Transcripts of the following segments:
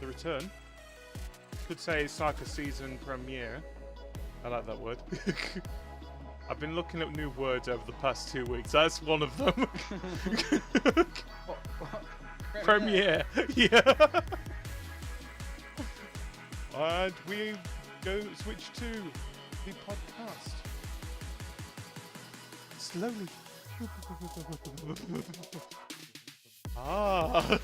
the return. Could say it's like a season premiere. I like that word. I've been looking up new words over the past 2 weeks. That's one of them. What? Premiere. Yeah. And we switch to the podcast. Slowly. Oh.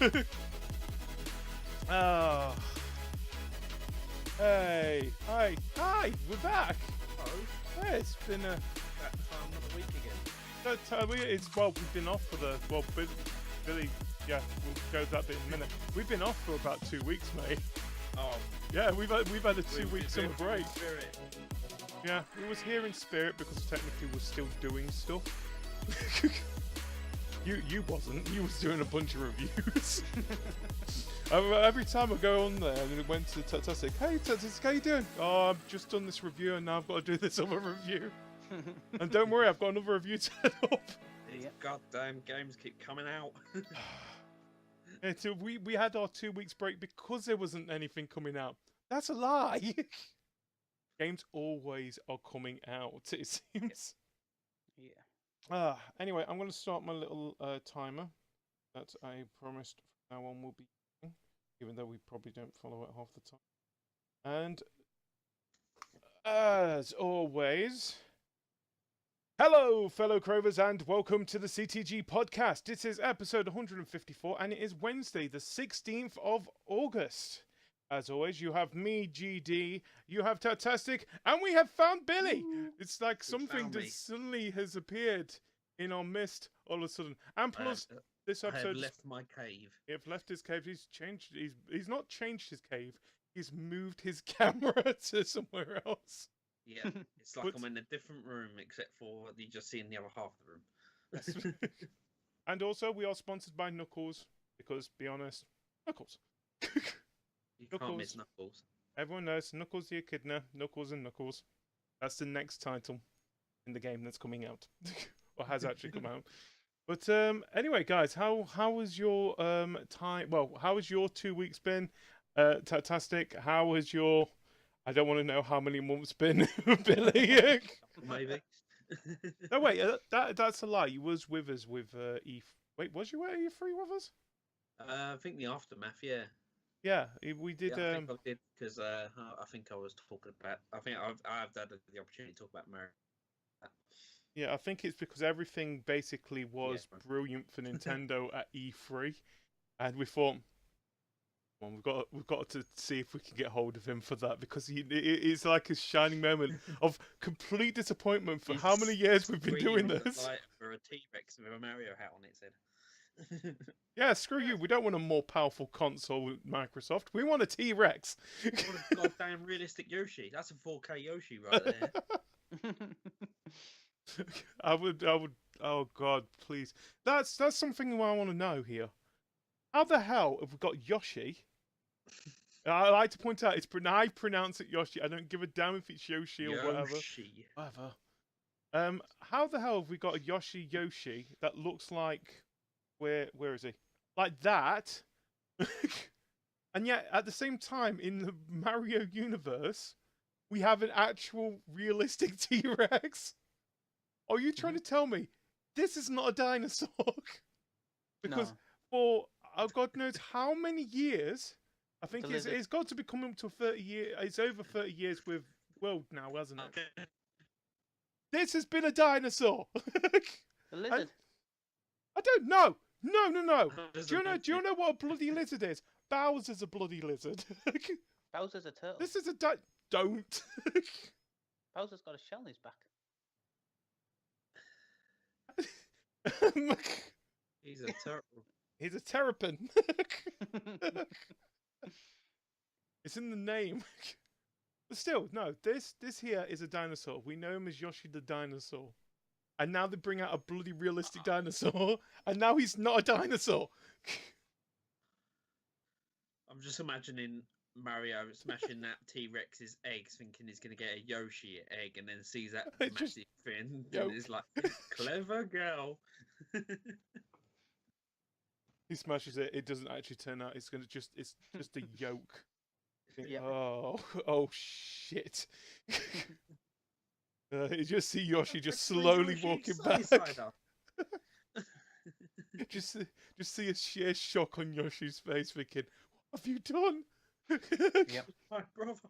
Hey. Hi. We're back. Oh, Hey, it's been that time of the week again. we've been off for Billy. Yeah, we'll go to that bit in a minute. We've been off for about 2 weeks, mate. Oh, Yeah, we've had a 2-week summer break. Spirit. Yeah, we was here in spirit because technically we're still doing stuff. You wasn't. You was doing a bunch of reviews. Every time I go on there, and it went to Tattastic. Hey, Tattastic, how you doing? Oh, I've just done this review, and now I've got to do this other review. And don't worry, I've got another review set up. These goddamn games keep coming out. Yeah, so we had our 2 weeks break because there wasn't anything coming out. That's a lie. Games always are coming out, it seems. Yeah. Anyway, I'm going to start my little timer that I promised from now on will be using, even though we probably don't follow it half the time. And as always, hello, fellow Cravers, and welcome to the CTG Podcast. This is episode 154, and it is Wednesday, the 16th of August. As always, you have me, GD, you have Tattastic, and we have found Billy. It's like something that suddenly has appeared in our midst all of a sudden. And plus, this episode... I have left my cave. He's left his cave. He's changed... He's not changed his cave. He's moved his camera to somewhere else. Yeah, it's like I'm in a different room, except for you just seeing the other half of the room. And also, we are sponsored by Knuckles, because, be honest, Knuckles. You can't miss Knuckles. Everyone knows Knuckles the Echidna, Knuckles and Knuckles. That's the next title in the game that's coming out, or has actually come out. But anyway, guys, how was your time? Well, how has your 2 weeks been? Tattastic, how has your? I don't want to know how many months been, Billy. Maybe. No, wait, that's a lie. You was with us with E. Wait, was you at E3 with us? I think the aftermath, yeah. Yeah, we did. Yeah, I think I did because I think I was talking about. I think I've had the opportunity to talk about Mario. Yeah, I think it's because everything basically was brilliant for Nintendo at E3, and we thought, well, we've got to see if we can get hold of him for that because it's like a shining moment of complete disappointment for how many years we've been doing this. Like for a T-Rex with a Mario hat on it said. Yeah, screw you. We don't want a more powerful console with Microsoft. We want a T-Rex. What a goddamn realistic Yoshi. That's a 4K Yoshi right there. I would. Oh God, please. That's something I want to know here. How the hell have we got Yoshi? I like to point out I pronounce it Yoshi. I don't give a damn if it's Yoshi or whatever. Whatever. How the hell have we got a Yoshi that looks like? Where is he? Like that. And yet, at the same time, in the Mario universe, we have an actual realistic T-Rex. Are you trying to tell me this is not a dinosaur? Because for God knows how many years, I think it's got to be coming up to 30 years. It's over 30 years with World now, hasn't it? Okay. This has been a dinosaur. The lizard. I don't know. No. Do you know what a bloody lizard is? Bowser's a bloody lizard. Bowser's a turtle. This is a don't. Bowser's got a shell in his back. He's a turtle. He's a terrapin. It's in the name. But still, no. This here is a dinosaur. We know him as Yoshi the dinosaur. And now they bring out a bloody realistic dinosaur, and now he's not a dinosaur. I'm just imagining Mario smashing that T-Rex's eggs, thinking he's going to get a Yoshi egg, and then sees that massive thing, and is like, clever girl. He smashes it. It doesn't actually turn out. It's just a yolk. Yeah. Oh shit! You just see Yoshi just Explains slowly Yoshi walking Sunny back. Side Up. just see a sheer shock on Yoshi's face, thinking, "What have you done?" Yep. My brother.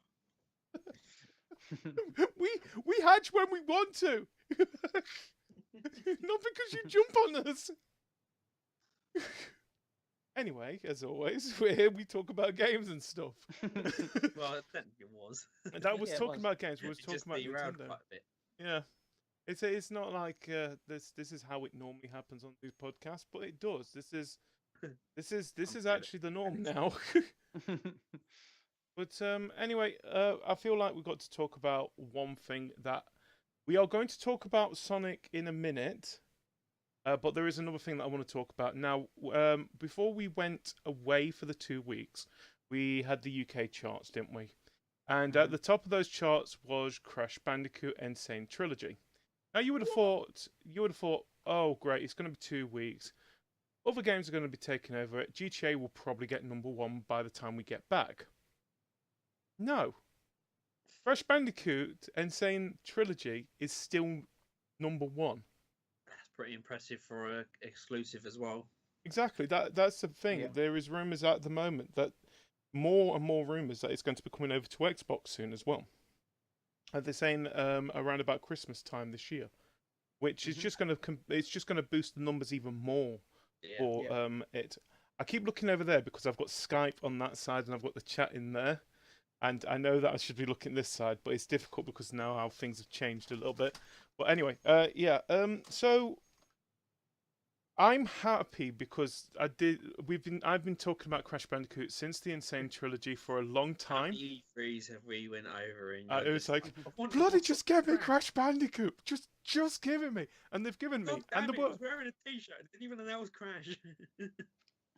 we hatch when we want to, not because you jump on us. Anyway, as always, we're here. We talk about games and stuff. Well, it technically was. That was Yeah, it talking was. about games. We was It talking just about derailed Nintendo. quite a bit. Yeah, it's not like this is how it normally happens on these podcasts, but it does. This is actually the norm now. But anyway, I feel like we've got to talk about one thing that we are going to talk about Sonic in a minute. But there is another thing that I want to talk about. Now, before we went away for the 2 weeks, we had the UK charts, didn't we? And at the top of those charts was Crash Bandicoot Insane Trilogy. Now, you would have thought, oh, great, it's going to be 2 weeks. Other games are going to be taking over it. GTA will probably get #1 by the time we get back. No. Crash Bandicoot Insane Trilogy is still #1. That's pretty impressive for a exclusive as well. Exactly. That's the thing. Yeah. There is rumours at the moment that more and more rumours that it's going to be coming over to Xbox soon as well. And they're saying around about Christmas time this year, which is just going to boost the numbers even more for it. I keep looking over there because I've got Skype on that side and I've got the chat in there. And I know that I should be looking this side, but it's difficult because now how things have changed a little bit. But anyway, so I'm happy because I've been talking about Crash Bandicoot since the Insane Trilogy for a long time. How many E3s have we went over and It was like, I want bloody just give me Crash Bandicoot, just give it me, and they've given me. God And damn the it, I was wearing a t-shirt. I didn't even announce Crash.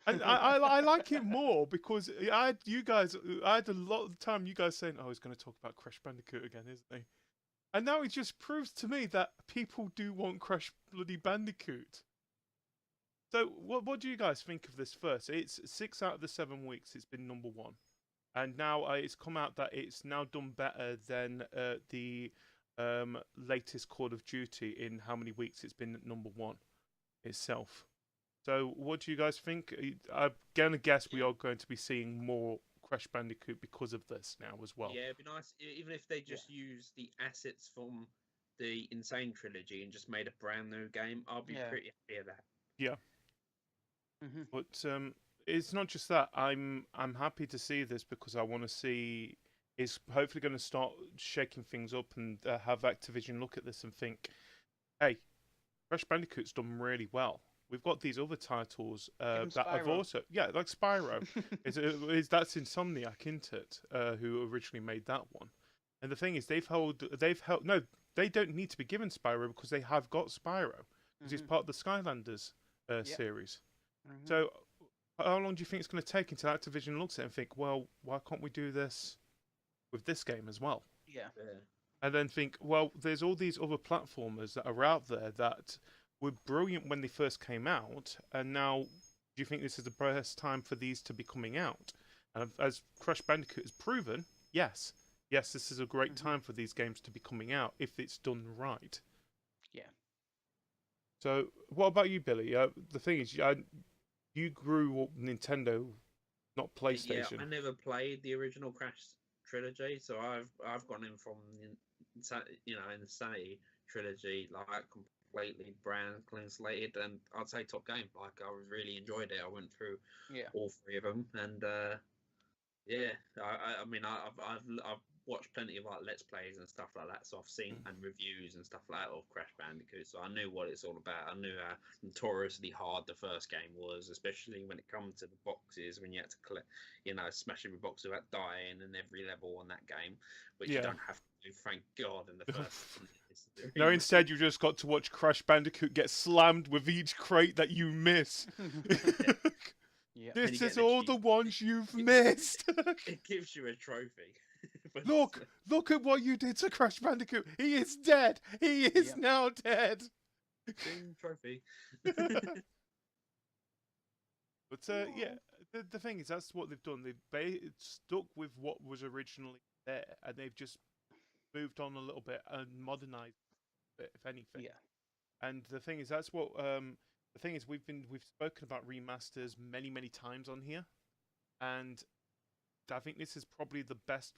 And I like it more because I had a lot of the time you guys saying, "Oh, he's going to talk about Crash Bandicoot again, isn't he?" And now it just proves to me that people do want Crash bloody Bandicoot. So, what do you guys think of this first? It's 6 out of the 7 weeks it's been #1, and now it's come out that it's now done better than the latest Call of Duty in how many weeks it's been #1 itself. So, what do you guys think? I'm going to guess we are going to be seeing more Crash Bandicoot because of this now as well. Yeah, it'd be nice, even if they just use the assets from the Insane Trilogy and just made a brand new game. I'll be pretty happy with that. Yeah. But it's not just that. I'm happy to see this because I want to see it's hopefully going to start shaking things up and have Activision look at this and think, hey, Crash Bandicoot's done really well. We've got these other titles that have also, like Spyro. That's Insomniac, isn't it? Who originally made that one. And the thing is, they've held. No, they don't need to be given Spyro because they have got Spyro because it's part of the Skylanders series. So, how long do you think it's going to take until Activision looks at it and think, well, why can't we do this with this game as well? Yeah. And then think, well, there's all these other platformers that are out there that were brilliant when they first came out, and now do you think this is the best time for these to be coming out? And as Crash Bandicoot has proven, yes, this is a great time for these games to be coming out if it's done right. Yeah. So, what about you, Billy? The thing is, you grew up Nintendo, not PlayStation. Yeah, I never played the original Crash trilogy, so I've gone in from Insanity trilogy like completely brand clean slated, and I'd say top game. Like I really enjoyed it. I went through all 3 of them, and I mean I've watched plenty of like Let's Plays and stuff like that, so I've seen and reviews and stuff like that of Crash Bandicoot, so I knew what it's all about. I knew how notoriously hard the first game was, especially when it comes to the boxes, when you had to collect, smash every box without dying in every level on that game, which you don't have to do, thank God, in the first one. No, instead you just got to watch Crash Bandicoot get slammed with each crate that you miss. This is all the ones you've missed. It gives you a trophy. Look at what you did to Crash Bandicoot. He is dead. He is now dead. Ding, trophy. But yeah, the thing is, that's what they've done. They've stuck with what was originally there, and they've just moved on a little bit and modernized it, if anything. Yeah. And the thing is, that's what the thing is. We've spoken about remasters many times on here, and I think this is probably the best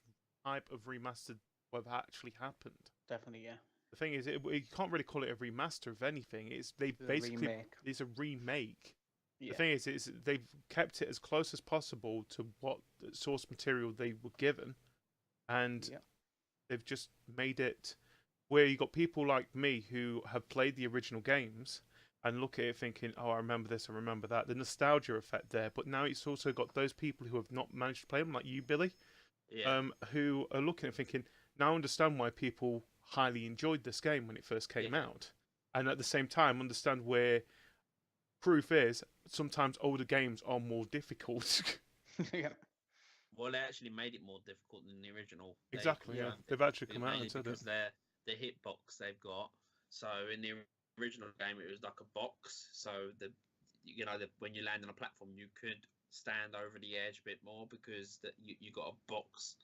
type of remaster that actually happened. Definitely, yeah. The thing is, you can't really call it a remaster of anything. It's Remake. it's a remake. Yeah. The thing is, they've kept it as close as possible to what source material they were given, and they've just made it where you got people like me who have played the original games and look at it thinking, "Oh, I remember this, I remember that." The nostalgia effect there, but now it's also got those people who have not managed to play them, like you, Billy, who are looking at it thinking, "Now I understand why people highly enjoyed this game when it first came out," and at the same time understand where proof is sometimes older games are more difficult. Yeah. Well, they actually made it more difficult than the original. Exactly, yeah. They've actually come out and said because it. the hitbox they've got. So in the original game, it was like a box. So when you land on a platform, you could stand over the edge a bit more because you got a box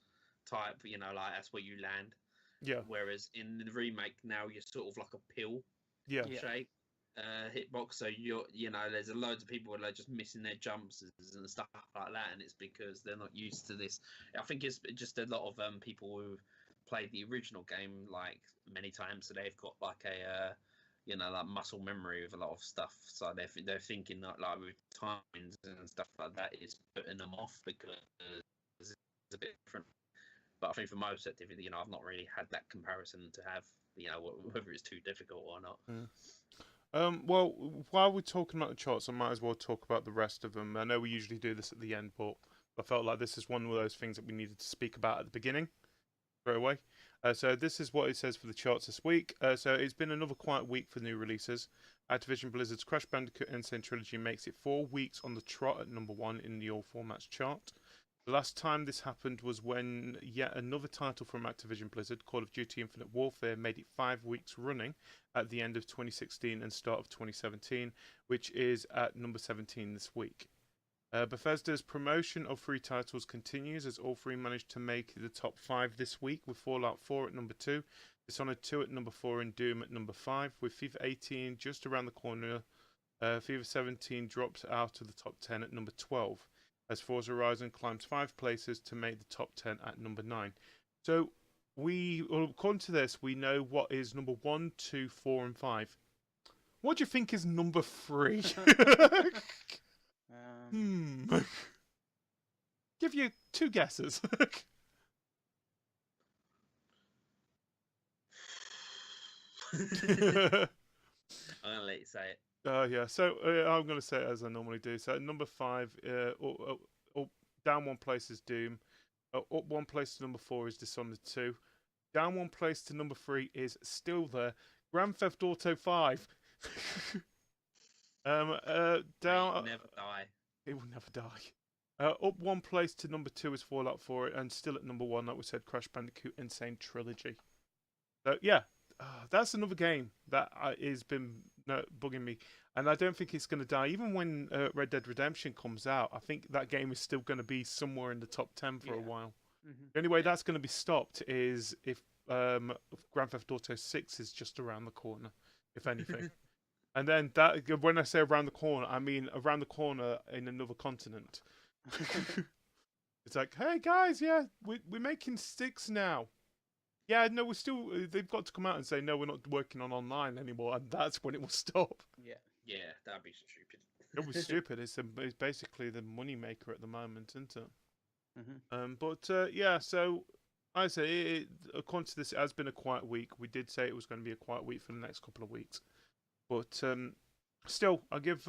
type. Like that's where you land. Yeah. Whereas in the remake now, you're sort of like a pill shape hitbox. So there's loads of people who are just missing their jumps and stuff like that, and it's because they're not used to this. I think it's just a lot of people who've played the original game like many times, so they've got like a like muscle memory of a lot of stuff. So they're thinking that like with times and stuff like that, it's putting them off because it's a bit different. But I think for most activity, I've not really had that comparison to have, whether it's too difficult or not. Well, while we're talking about the charts, I might as well talk about the rest of them. I know we usually do this at the end, but I felt like this is one of those things that we needed to speak about at the beginning, straight away. So this is what it says for the charts this week. So it's been another quiet week for new releases. Activision Blizzard's Crash Bandicoot Insane Trilogy makes it 4 weeks on the trot at number 1 in the all formats chart. The last time this happened was when yet another title from Activision Blizzard, Call of Duty Infinite Warfare, made it 5 weeks running at the end of 2016 and start of 2017, which is at number 17 this week. Bethesda's promotion of 3 titles continues as all 3 managed to make the top 5 this week, with Fallout 4 at number 2, Dishonored 2 at number 4 and Doom at number 5, with FIFA 18 just around the corner. FIFA 17 drops out of the top 10 at number 12. As Forza Horizon climbs 5 places to make the top 10 at number 9. So, according to this, we know what is number 1, 2, 4, and 5. What do you think is number 3? Give you 2 guesses. I'm gonna let you say it. Yeah, so I'm going to say it as I normally do. So number 5, down 1 place is Doom. Up 1 place to number 4 is Dishonored 2. Down 1 place to number 3 is still there, Grand Theft Auto 5. Down. Never die. It will never die. Up 1 place to number 2 is Fallout 4, and still at number 1, like we said, Crash Bandicoot Insane Trilogy. So yeah, that's another game that has been bugging me, and I don't think it's going to die. Even when Red Dead Redemption comes out, I think that game is still going to be somewhere in the top 10 for a while. The only way that's going to be stopped is if Grand Theft Auto 6 is just around the corner, if anything. And then that, when I say around the corner, I mean around the corner in another continent. It's like, hey guys, yeah, we're making 6 now. Yeah, no, we're still. They've got to come out and say no, we're not working on online anymore, and that's when it will stop. Yeah, that'd be stupid. It was stupid. It's basically the money maker at the moment, isn't it? But yeah, so I say, according to this, it has been a quiet week. We did say it was going to be a quiet week for the next couple of weeks, but still, I give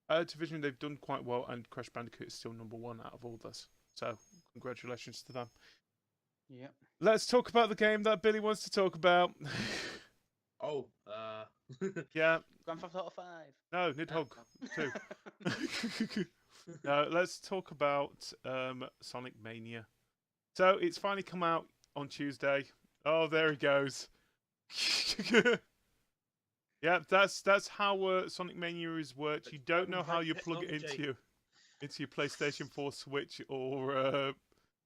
Activision, they've done quite well, and Crash Bandicoot is still number 1 out of all this. So congratulations to them. Yeah. Let's talk about the game that Billy wants to talk about. Yeah. Grand Theft Auto 5. No, Nidhogg 2. No, let's talk about SonicMania. So it's finally come out on Tuesday. Oh, there he goes. Yeah, that's how SonicMania is worked. But You don't know how great you plug it technology. into your PlayStation 4 Switch or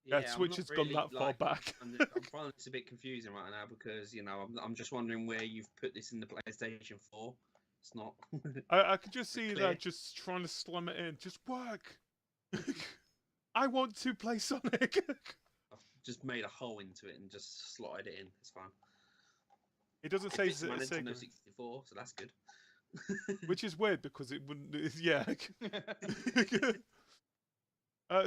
Yeah, I'm Switch not has gone really that far like. back. I'm finding this a bit confusing right now because I'm just wondering where you've put this in the PlayStation 4. It's not I could just very see clear. that just trying to slam it in. Just work. I want to play Sonic. I've just made a hole into it and just slotted it in. It's fine. It doesn't It say fits my Nintendo Sega, 64, so that's good. which is weird because it wouldn't. Yeah.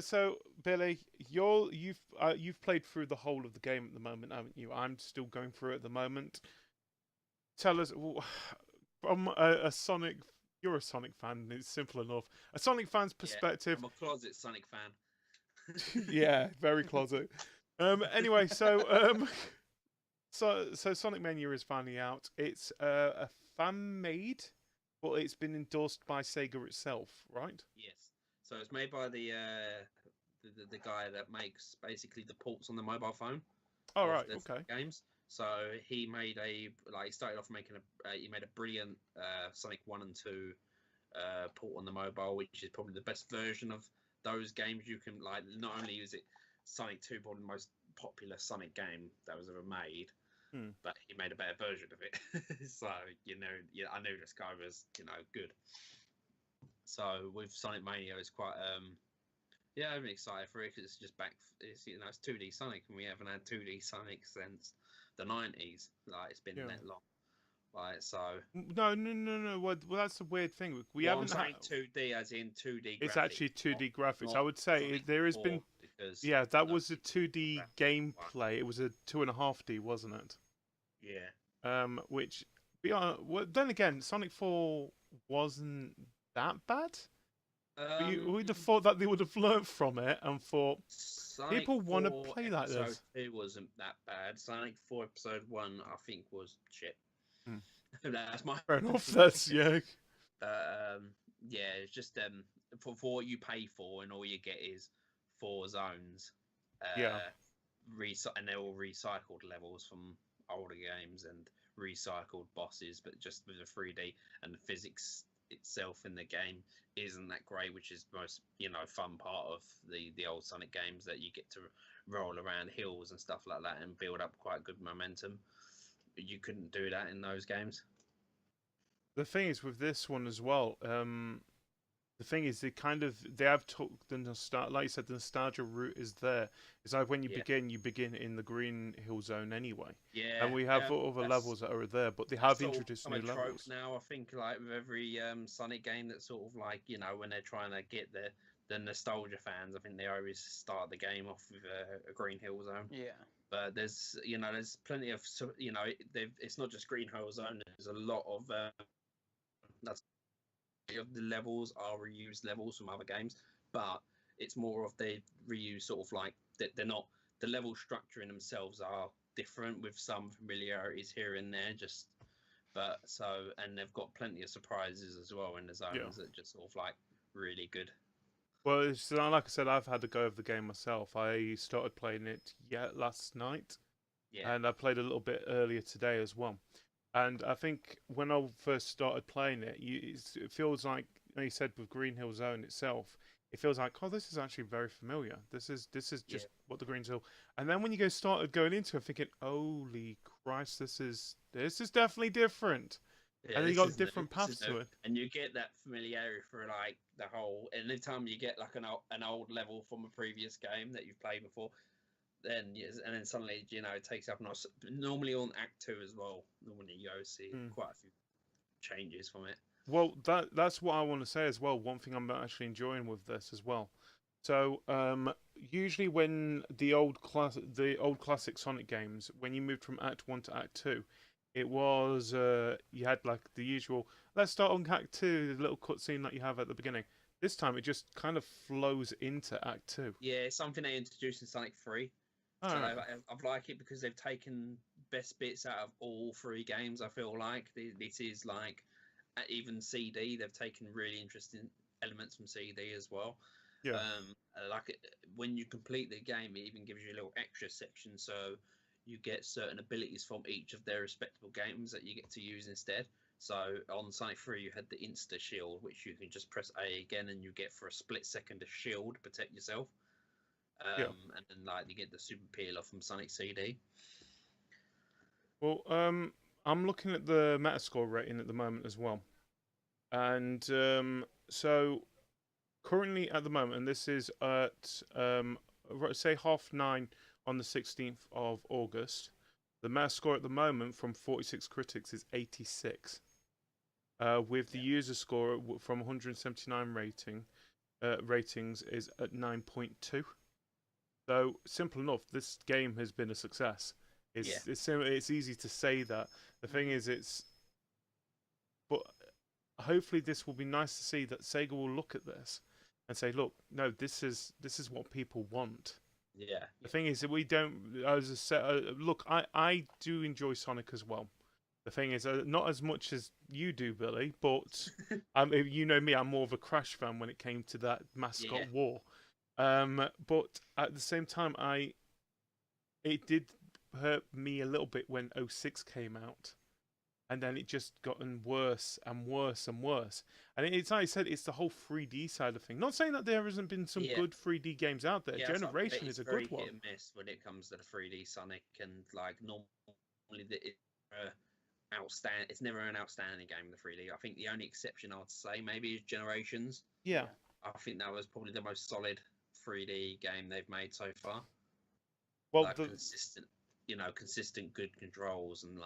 So Billy, you've played through the whole of the game at the moment, haven't you? I'm still going through it at the moment. Tell us, from a Sonic, you're a Sonic fan. It's simple enough. A Sonic fan's perspective. I'm a closet Sonic fan. Yeah, very closet. Anyway, so Sonic Mania is finally out. It's a fan made, but it's been endorsed by Sega itself, right? Yes. So it's made by the guy that makes basically the ports on the mobile phone All of right, the okay. games. So he made he started off making he made a brilliant Sonic 1 and 2 port on the mobile, which is probably the best version of those games. You can like not only use it Sonic 2, probably the most popular Sonic game that was ever made, but he made a better version of it. So I knew this guy was good. So with Sonic Mania, it's quite I'm excited for it because it's just back. It's 2D Sonic, and we haven't had 2D Sonic since the 90s. Like it's been that long. Like so. No. Well, that's a weird thing. We I'm haven't saying had. 2D as in 2D. It's graphics, actually 2D graphics. I would say Sonic there has 4 been. because Yeah, that was a 2D graphics. gameplay. It was a 2.5D, wasn't it? Yeah. Which, well, then again, Sonic 4 wasn't that bad. We'd have thought that they would have learnt from it and thought Sonic people want to 4 play like episode this. 2 wasn't that bad. Sonic 4 episode 1, I think, was shit. That's my Fair enough. That's yeah. It's just for what you pay for, and all you get is 4 zones. Yeah. And they're all recycled levels from older games and recycled bosses, but just with the 3D and the physics itself in the game isn't that great, which is the most fun part of the old Sonic games, that you get to roll around hills and stuff like that and build up quite good momentum. But you couldn't do that in those games. The thing is with this one as well. The thing is, they have took the nostalgia, like you said, the nostalgia route is there. It's like when you begin in the Green Hill Zone anyway. Yeah. And we have other levels that are there, but they have introduced new levels. Now I think like with every Sonic game, that's sort of like when they're trying to get the nostalgia fans, I think they always start the game off with a Green Hill Zone. Yeah. But there's plenty of it's not just Green Hill Zone. There's a lot of of the levels are reused levels from other games, but it's more of the reuse sort of like they're not, the level structure in themselves are different with some familiarities here and there, and they've got plenty of surprises as well in the zones that just sort of like really good. Well, like I said, I've had a go of the game myself. I started playing it last night, and I played a little bit earlier today as well. And I think when I first started playing it, it feels like, you said with Green Hill Zone itself, it feels like, oh, this is actually very familiar. This is just what the Green Hill. And then when you started going into it, thinking, holy Christ, this is definitely different. Yeah, and you got different paths to it. And you get that familiarity for like the whole. And anytime you get like an old level from a previous game that you've played before, then suddenly it takes up normally on Act 2 as well. Normally you see quite a few changes from it. Well, that's what I want to say as well. One thing I'm actually enjoying with this as well. So usually when the old classic Sonic games, when you moved from Act 1 to Act 2, it was you had like the usual, let's start on Act 2, the little cutscene that you have at the beginning. This time it just kind of flows into Act 2. Yeah, it's something they introduced in Sonic 3. So I like it because they've taken best bits out of all 3 games. I feel like this is like even CD. They've taken really interesting elements from CD as well. Yeah. Like when you complete the game, it even gives you a little extra section, so you get certain abilities from each of their respectable games that you get to use instead. So on Sonic 3, you had the Insta Shield, which you can just press A again, and you get for a split second a shield, protect yourself. Yeah. And then like you get the super peel off from Sonic CD. Well, I'm looking at the Metascore rating at the moment as well, and so currently at the moment, and this is at say 9:30 on the 16th of August. The Metascore at the moment from 46 critics is 86. With the user score from 179 ratings is at 9.2. So simple enough, this game has been a success. It's easy to say that. The thing is, but hopefully this will be nice to see that Sega will look at this and say, look, no, this is what people want. Yeah. The thing is that we don't. As I said, look, I do enjoy Sonic as well. The thing is, not as much as you do, Billy, but you know me, I'm more of a Crash fan when it came to that mascot war. But at the same time, it did hurt me a little bit when 06 came out. And then it just gotten worse and worse and worse. And it's like I said, it's the whole 3D side of thing. Not saying that there hasn't been some good 3D games out there. Generation is a good one. It's very hit and miss when it comes to the 3D Sonic, and like normally it's never an outstanding game in the 3D. I think the only exception I would say maybe is Generations. Yeah. I think that was probably the most solid 3D game they've made so far. Well, like consistent good controls and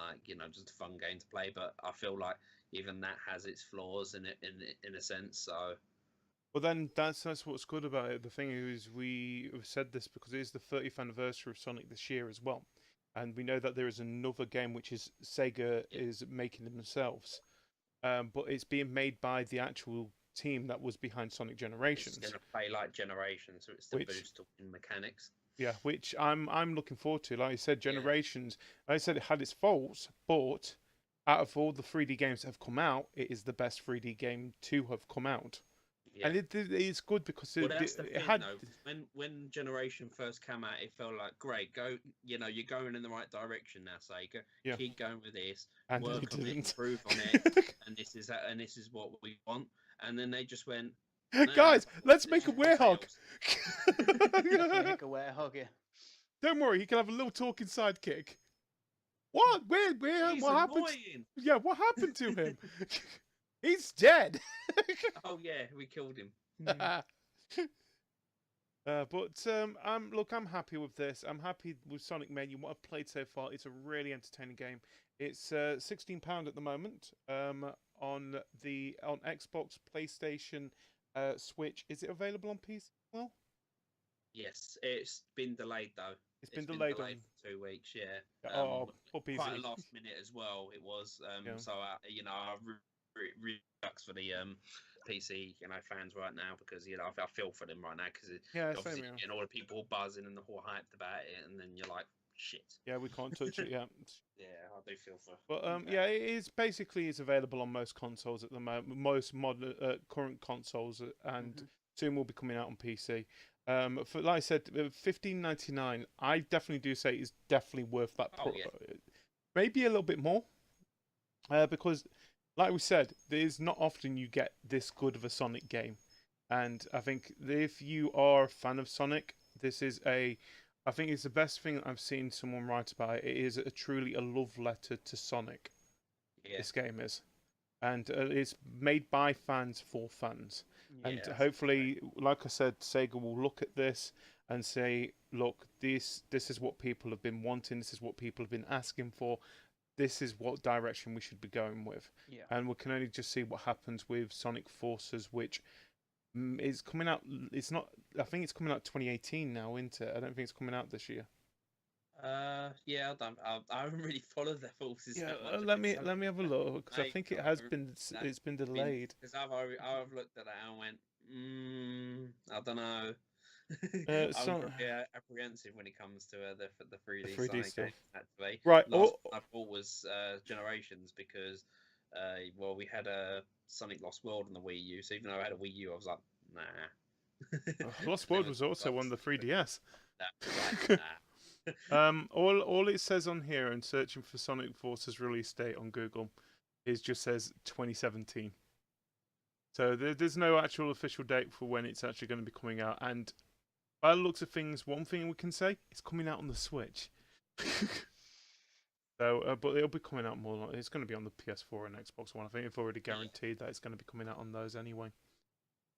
just a fun game to play. But I feel like even that has its flaws in a sense. So, well, then that's what's good about it. The thing is, we have said this because it is the 30th anniversary of Sonic this year as well, and we know that there is another game which is Sega is making themselves, but it's being made by the actual team that was behind Sonic Generations. It's going to play like Generations, so it's the boost in mechanics. Yeah, which I'm looking forward to. Like I said, Generations. Like I said, it had its faults, but out of all the 3D games that have come out, it is the best 3D game to have come out. Yeah. And it's good because it had. Though, when Generation first came out, it felt like great. Go, you're going in the right direction now, Sega. Yeah. Keep going with this. And work on it, improve on it, and this is what we want. And then they just went. No, guys, let's make a werehog. Make a werehog, yeah. Don't worry, he can have a little talking sidekick. What? Where? What happened? Yeah, what happened to him? He's dead. Oh yeah, we killed him. Look, I'm happy with this. I'm happy with SonicMania. What I've played so far, it's a really entertaining game. It's £16 at the moment. On Xbox, PlayStation, Switch. Is it available on PC? Well, yes, it's been delayed though. It's been delayed for 2 weeks. Yeah. PC. Quite a last minute as well. It was. So I really sucks for the PC fans right now because I feel for them right now because obviously all the people buzzing and the whole hyped about it, and then you're like, shit. Yeah, we can't touch it yet. Yeah, I do feel for. But it is basically available on most consoles at the moment, most modern current consoles, and soon will be coming out on PC. For like I said, $15.99. I definitely do say is definitely worth that. Maybe a little bit more, because, like we said, there's not often you get this good of a Sonic game, and I think if you are a fan of Sonic, this is I think it's the best thing I've seen someone write about it. It is truly a love letter to Sonic. Yeah. This game is. And it's made by fans for fans. Yeah, and hopefully, like I said, Sega will look at this and say, look, this is what people have been wanting. This is what people have been asking for. This is what direction we should be going with. Yeah. And we can only just see what happens with Sonic Forces, which is coming out. It's not. I think it's coming out 2018 now, isn't it? I don't think it's coming out this year. Yeah, I haven't really folled their forces. Yeah, let me have a look because I think it has been. It's been delayed. Because I've looked at that and went, I don't know. I'm apprehensive when it comes to the 3D stuff. Game, actually. Right. Last I thought was Generations because we had a Sonic Lost World on the Wii U, so even though I had a Wii U, I was like, nah. Lost World was also on the 3DS. Nah. All it says on here, and searching for Sonic Forces release date on Google, it just says 2017. So there's no actual official date for when it's actually going to be coming out. And by the looks of things, one thing we can say, it's coming out on the Switch. So, but it'll be coming out more. It's going to be on the PS4 and Xbox One. I think they've already guaranteed that it's going to be coming out on those anyway.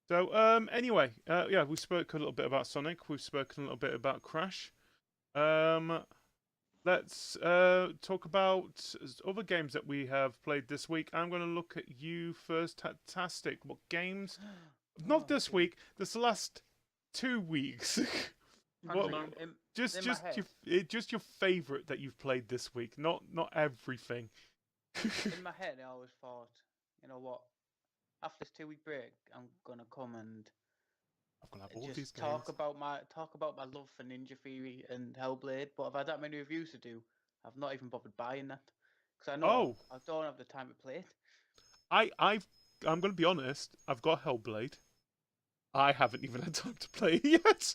So, anyway, yeah, we spoke a little bit about Sonic. We've spoken a little bit about Crash. Let's talk about other games that we have played this week. I'm going to look at you first, Tattastic. What games? Not this week. This last 2 weeks. What, just your favorite that you've played this week, not everything. In my head, I always thought, you know what? After this 2 week break, I'm gonna come and I'm gonna have all these talk games. about my love for Ninja Theory and Hellblade. But I've had that many reviews to do. I've not even bothered buying that because I know I don't have the time to play it. I'm gonna be honest. I've got Hellblade. I haven't even had time to play it yet.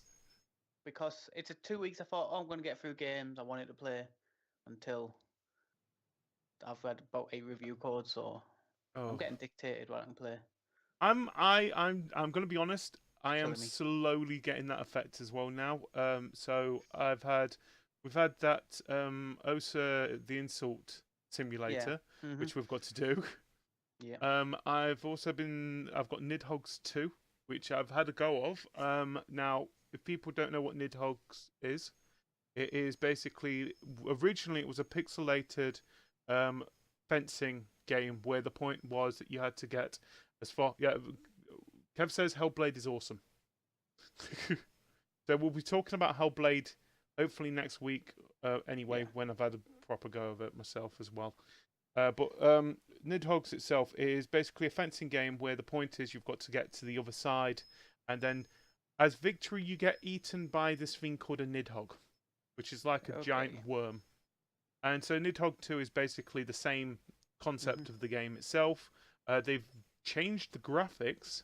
Because it's a 2 weeks. I thought, I'm going to get through games I wanted to play until I've read about 8 review codes, so I'm getting dictated what I can play. I'm gonna be honest. I am slowly getting that effect as well now. So we've had that OSA the Insult Simulator, which we've got to do. Yeah. I've got Nidhogg's 2, which I've had a go of. Now, if people don't know what Nidhogg's is, it is basically, originally it was a pixelated fencing game where the point was that you had to get as far. Yeah, Kev says Hellblade is awesome. So we'll be talking about Hellblade hopefully next week. Anyway, when I've had a proper go of it myself as well. But Nidhogg's itself is basically a fencing game where the point is you've got to get to the other side, and then as victory you get eaten by this thing called a Nidhogg, which is like a giant worm. And so Nidhogg 2 is basically the same concept of the game itself. They've changed the graphics,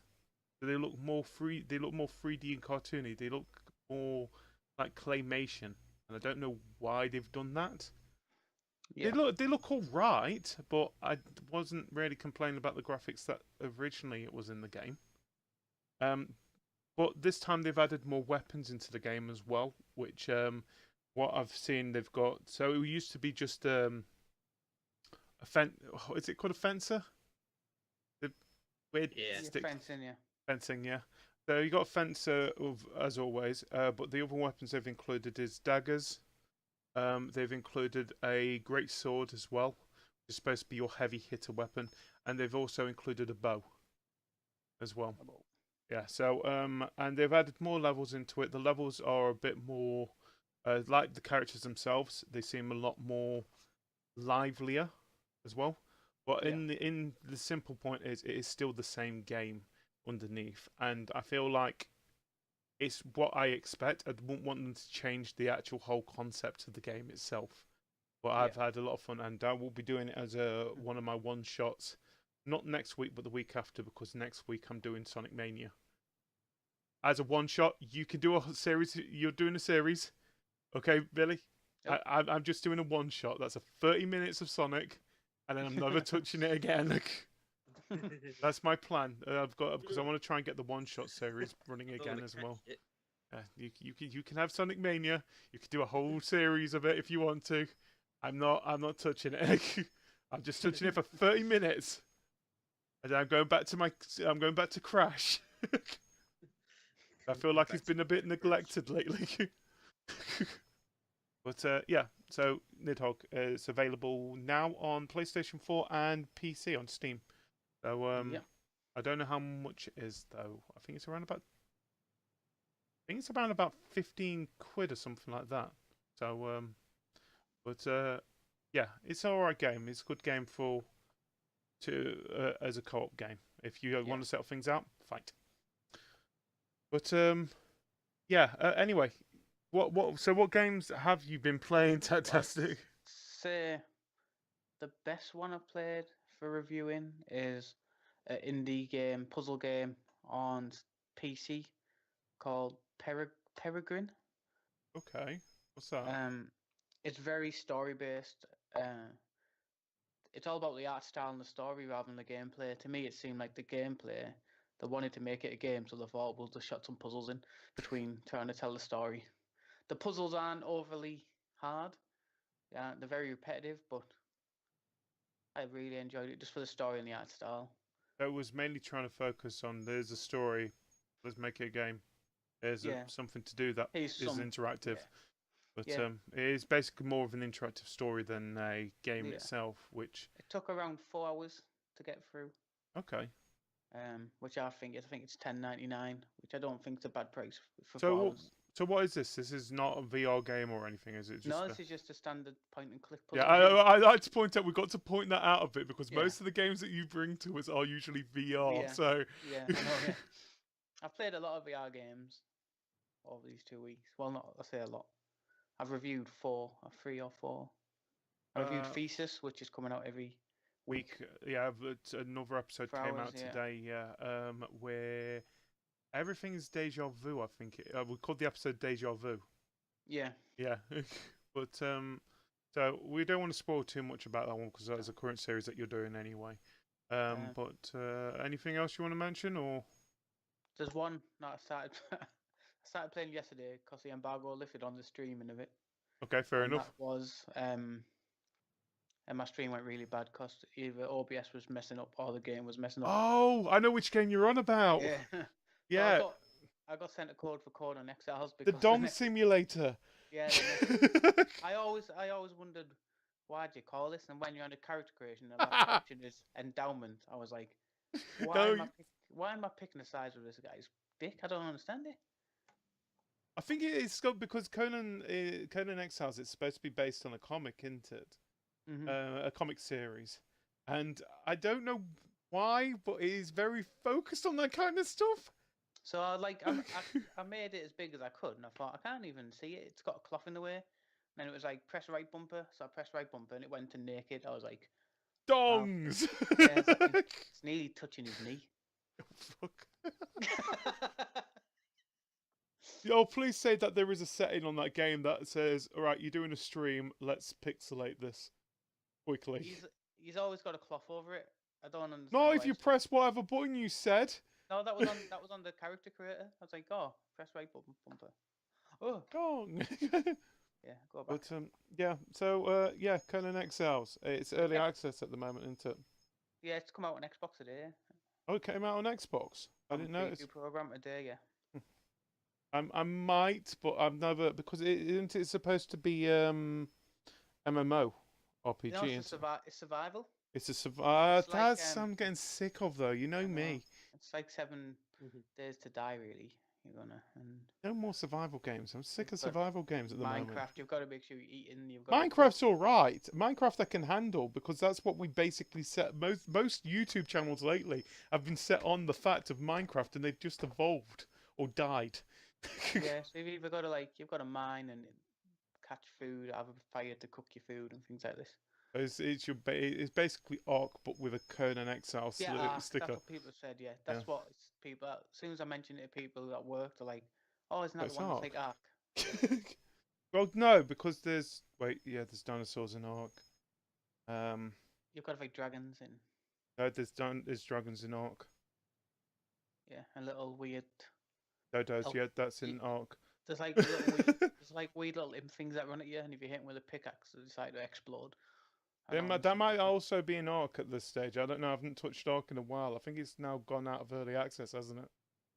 so they look more 3D and cartoony. They look more like claymation, and I don't know why they've done that. Yeah. They look all right, but I wasn't really complaining about the graphics that originally it was in the game. But this time they've added more weapons into the game as well, which what I've seen they've got. So it used to be just a is it called a fencer? The weird stick fencing, yeah. So you got a fencer as always, but the other weapons they've included is daggers. They've included a great sword as well, which is supposed to be your heavy hitter weapon, and they've also included a bow as well. Yeah, so and they've added more levels into it. The levels are a bit more like the characters themselves. They seem a lot more livelier as well. But in the simple point is it is still the same game underneath, and I feel like it's what I expect. I wouldn't want them to change the actual whole concept of the game itself. But I've had a lot of fun, and I will be doing it as one of my one shots. Not next week, but the week after, because next week I'm doing SonicMania. As a one shot, you can do a series. You're doing a series, okay, Billy? Yep. I'm just doing a one shot. That's 30 minutes of Sonic, and then I'm never touching it again. That's my plan. Because I want to try and get the one shot series running again as well. You can have SonicMania. You can do a whole series of it if you want to. I'm not touching it. I'm just touching it for 30 minutes. And then I'm going back to Crash. I feel like it's been a bit neglected lately. But yeah, so Nidhogg is available now on PlayStation 4 and PC on Steam. So I don't know how much it is though. I think it's around about 15 quid or something like that. So but yeah, it's an alright game. It's a good game as a co-op game. If you want to settle things out, fight. But yeah. Anyway, what games have you been playing, Tattastic? Say the best one I've played for reviewing is an indie game, puzzle game on PC called Peregrine. Okay, what's that? It's very story based. it's all about the art style and the story rather than the gameplay. To me, it seemed like the gameplay, they wanted to make it a game, so they thought we'll just shot some puzzles in between trying to tell the story. The puzzles aren't overly hard. Yeah, they're very repetitive, but I really enjoyed it just for the story and the art style. So it was mainly trying to focus on there's a story, let's make it a game. There's something to do that is interactive. But it is basically more of an interactive story than a game itself, which... It took around 4 hours to get through. Okay. Which I think it's $10.99, which I don't think is a bad price for 4 hours. So what is this? This is not a VR game or anything, is it? No, this is just a standard point-and-click puzzle game. I like to point out, we've got to point that out a bit, because most of the games that you bring to us are usually VR, so... Yeah, I know, I've played a lot of VR games over these 2 weeks. Well, not, I say a lot. I've reviewed 3 or 4. I reviewed Thesis, which is coming out every week. Yeah, but another episode came out today, where everything is deja vu, I think. We called the episode Deja Vu. Yeah. Yeah. But, so we don't want to spoil too much about that one, because that is a current series that you're doing anyway. But anything else you want to mention, or...? There's one that I started... I started playing yesterday because the embargo lifted on the streaming of it. Okay, fair enough. That was, and my stream went really bad because either OBS was messing up or the game was messing up. Oh, I know which game you're on about. Yeah. Yeah. So I got sent a code for Conan Exiles because the Dom Simulator. Yeah. I always wondered, why'd you call this? And when you're on the character creation, the last option is endowment. I was like, why am I picking the size of this guy's dick? I don't understand it. I think it's because Conan Exiles, it's supposed to be based on a comic, isn't it? Mm-hmm. A comic series. And I don't know why, but it is very focused on that kind of stuff. So I made it as big as I could, and I thought, I can't even see it. It's got a cloth in the way. And then it was like, press right bumper. So I pressed right bumper, and it went to naked. I was like... Dongs! It's nearly touching his knee. Oh, fuck. Oh, please say that there is a setting on that game that says, all right, you're doing a stream, let's pixelate this quickly. He's always got a cloth over it. I don't understand. No, if you press whatever button you said. No, that was on the character creator. I was like, oh, press right bumper. Oh. Yeah, go back. But yeah, so Conan Exiles. It's early access at the moment, isn't it? Yeah, it's come out on Xbox today. Oh, it came out on Xbox. I didn't know. It's a program today, yeah. I might, but I've never, because it's supposed to be MMO RPG. No, it's survival. It's a survival. That's I'm getting sick of though. You know me. It's like 7 days to die, really. You're gonna no more survival games. I'm sick of survival games at the moment. Minecraft, you've got to make sure you're eating. Minecraft's all right. Minecraft I can handle because that's what we basically set. Most YouTube channels lately have been set on the fact of Minecraft, and they've just evolved or died. Yeah, so you've got to mine and catch food, have a fire to cook your food and things like this. It's basically Ark, but with a Conan Exiles sticker. That's what people said. Yeah, that's what people. As soon as I mentioned it to people at work, they're like, "Oh, isn't that the one that's like Ark?" Well, no, because there's dinosaurs in Ark. You've got to fight dragons in. No, there's dragons in Ark. Yeah, and little weird. Dodos, that's in Ark. There's like weird little imp things that run at you, and if you hit them with a pickaxe, they decide to explode. That might also be in Ark at this stage. I don't know. I haven't touched Ark in a while. I think it's now gone out of early access, hasn't it?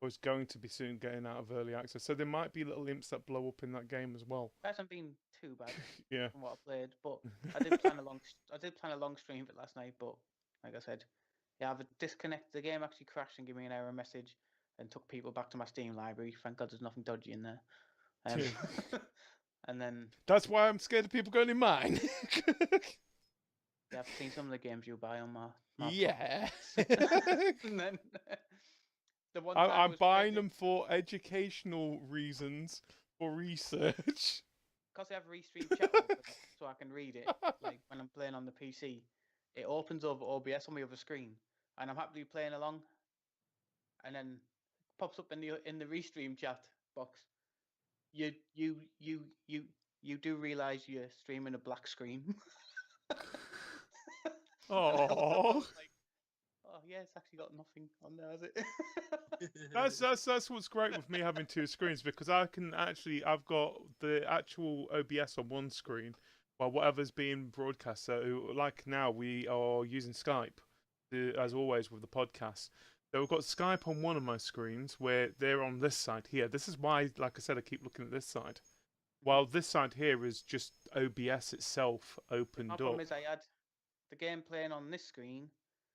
Or it's going to be soon getting out of early access. So there might be little imps that blow up in that game as well. It hasn't been too bad from what I played, but I did plan a long stream of it last night. But like I said, I've disconnected. The game actually crashed and gave me an error message. And took people back to my Steam library. Thank God there's nothing dodgy in there. And then... That's why I'm scared of people going in mine. Yeah, I've seen some of the games you buy on my yeah. And then... I'm buying them for educational reasons, for research. Because I have Restream chat open, so I can read it. Like when I'm playing on the PC, it opens over OBS on my other screen. And I'm happily playing along. And then... pops up in the Restream chat box. You do realise you're streaming a black screen. Oh, Like, oh yeah, it's actually got nothing on there, has it? that's what's great with me having two screens, because I've got the actual OBS on one screen while whatever's being broadcast. So like now we are using Skype, as always with the podcast. So we've got Skype on one of my screens where they're on this side here. This is why, like I said, I keep looking at this side. While this side here is just OBS itself opened My up. problem is I had the game playing on this screen,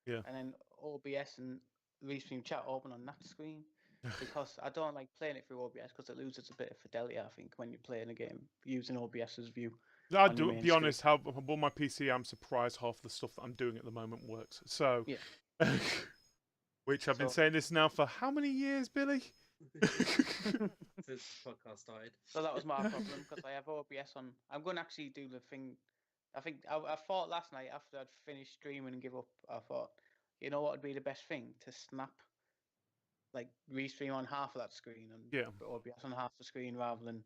Yeah. and then OBS and Restream chat open on that screen, because I don't like playing it through OBS because it loses a bit of fidelity, I think, when you're playing a game using OBS's view. I on your do main be screen. honest. How on my PC, I'm surprised half the stuff that I'm doing at the moment works. So, Yeah. which I've been So- saying this now for how many years, Billy? Since the podcast started. So that was my problem, because I have OBS on. I'm going to actually do the thing. I think I thought last night after I'd finished streaming and give up, I thought, you know what would be the best thing? To snap, like, Restream on half of that screen and Yeah. put OBS on half the screen rather than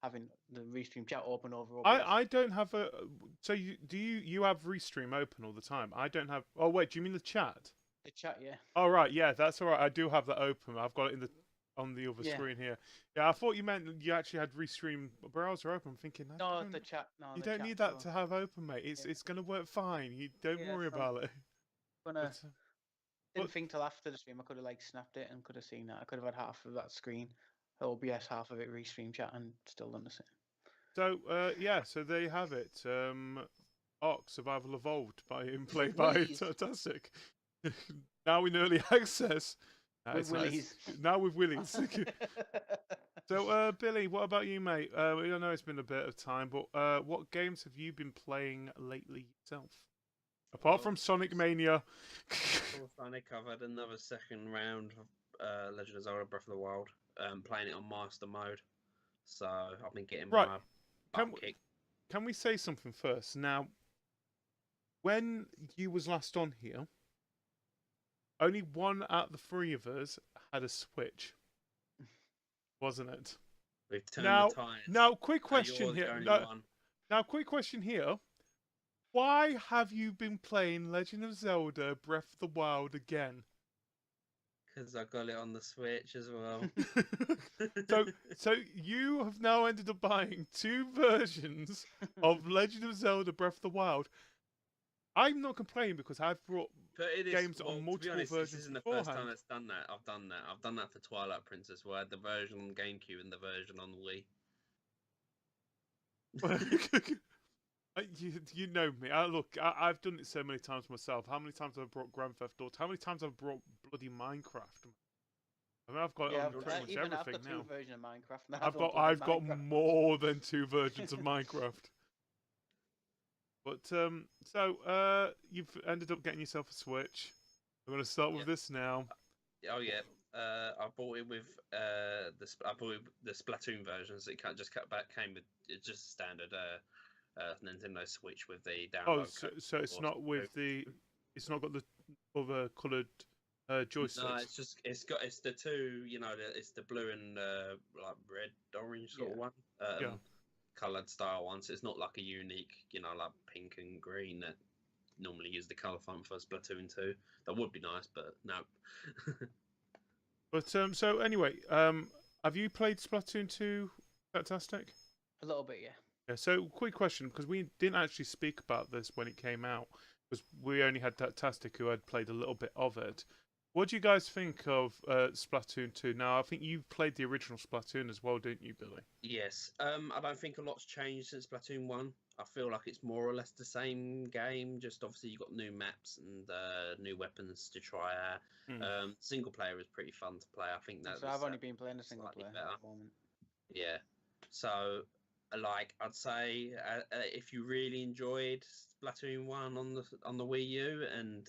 having the Restream chat open over OBS. I don't have a. So you have Restream open all the time? I don't have. Oh wait, do you mean the chat? The chat, yeah. Oh right, yeah, that's all right. I do have that open. I've got it on the other Yeah. screen here. Yeah, I thought you meant you actually had Restream browser open. I'm thinking No, the chat. No, you the don't chat, need that so to have open, mate. It's Yeah. it's gonna work fine. You don't Yeah, worry so- about it. Gonna, But, didn't but- think till after the stream I could have like snapped it and could have seen that. I could have had half of that screen OBS, half of it Restream chat, and still done the same. So yeah, so there you have it. Ark Survival Evolved played by Willies. Tattastic. Now in early access. With Willies. Now with Willies. So Billy, what about you, mate? I know it's been a bit of time, but what games have you been playing lately yourself? Apart from SonicMania. Sonic, I've had another second round of Legend of Zelda Breath of the Wild. Playing it on Master Mode. So I've been getting Right. my Can butt kicked. Can we say something first? Now, when you was last on here, only one out of the three of us had a Switch, wasn't it? We've turned Now, the tides. now, quick Now question you're the here. only No, one. now, quick question here. Why have you been playing Legend of Zelda Breath of the Wild again? Because I got it on the Switch as well. so you have now ended up buying two versions of Legend of Zelda Breath of the Wild. I'm not complaining because I've brought But it is, games well, on to be multiple honest, versions this isn't the first time beforehand. it's done that. I've done that. I've done that for Twilight Princess, where I had the version on GameCube and the version on Wii. You know me. Look, I've done it so many times myself. How many times have I brought Grand Theft Auto? How many times have I brought bloody Minecraft? I mean, I've got it Yeah, on pretty much even I've everything got two now. versions of Minecraft now. I've got more than two versions of Minecraft. But so you've ended up getting yourself a Switch. I'm going to start with Yep. this now. Oh yeah, I bought it with I bought it with the Splatoon versions. It came with it's just standard Nintendo Switch with the Oh, download. so it's not with it's not got the other coloured joysticks. No, it's the two. You know, it's the blue and like red, orange sort of Yeah. one. Yeah. Coloured style ones. It's not like a unique, like pink and green that normally use the colour font for Splatoon 2. That would be nice, but no. But so anyway, have you played Splatoon 2, Fantastic? A little bit, yeah. Yeah. So quick question, because we didn't actually speak about this when it came out, because we only had Tattastic who had played a little bit of it. What do you guys think of Splatoon 2? Now, I think you played the original Splatoon as well, didn't you, Billy? Yes. I don't think a lot's changed since Splatoon 1. I feel like it's more or less the same game, just obviously you've got new maps and new weapons to try out. Single player is pretty fun to play. I think that's. So I've only been playing the single slightly player better. at the moment. Yeah. So, like, I'd say if you really enjoyed Splatoon 1 on the Wii U and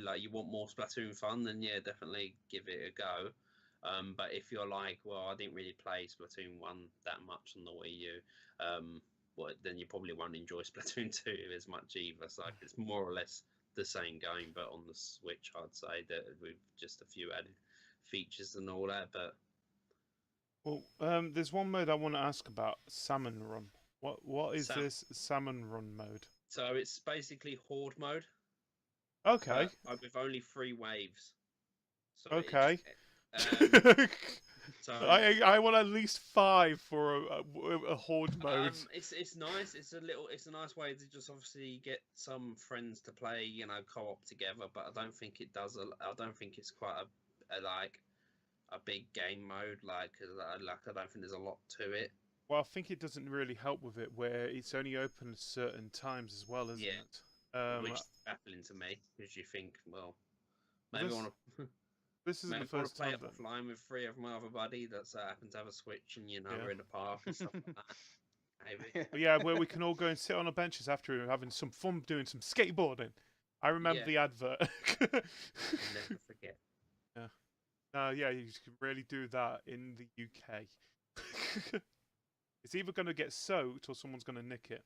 like you want more Splatoon fun, then yeah, definitely give it a go. But if you're like, well, I didn't really play Splatoon 1 that much on the Wii U, well, then you probably won't enjoy Splatoon 2 as much either. So it's more or less the same game, but on the Switch, I'd say that with just a few added features and all that. But Well, there's one mode I want to ask about, Salmon Run. What is Sam- this Salmon Run mode? so it's basically Horde mode. Okay. With only 3 waves. So Okay. So I want at least 5 for a horde mode. It's nice. It's a nice way to just obviously get some friends to play, co-op together. But I don't think it does. I don't think it's quite a big game mode. I don't think there's a lot to it. Well, I think it doesn't really help with it, where it's only open at certain times as well, isn't it? Which is baffling to me, because you think, well, maybe I want to. This isn't the first play time. it offline with 3 of my other buddies that happen to have a Switch, and we're in the park and stuff like that. Maybe. But yeah, where we can all go and sit on our benches after having some fun doing some skateboarding. I remember the advert. I'll never forget. Yeah. Yeah, you can really do that in the UK. It's either going to get soaked or someone's going to nick it.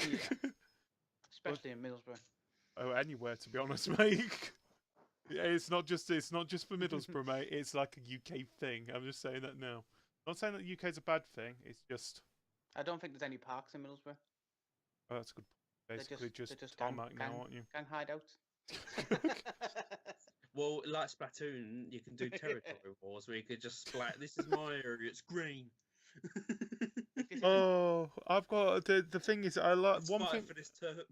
Yeah. Especially in Middlesbrough. Oh, anywhere, to be honest, mate. It's not just for Middlesbrough, mate. It's like a UK thing. I'm just saying that now. I'm not saying that the UK is a bad thing. It's just. I don't think there's any parks in Middlesbrough. Oh, that's good. Basically, just tarmac now, aren't you? Gang hideouts. Well, like Splatoon, you can do territory wars where you could just splat. This is my area. It's green. Oh, I've got the thing is I like one thing for this turd.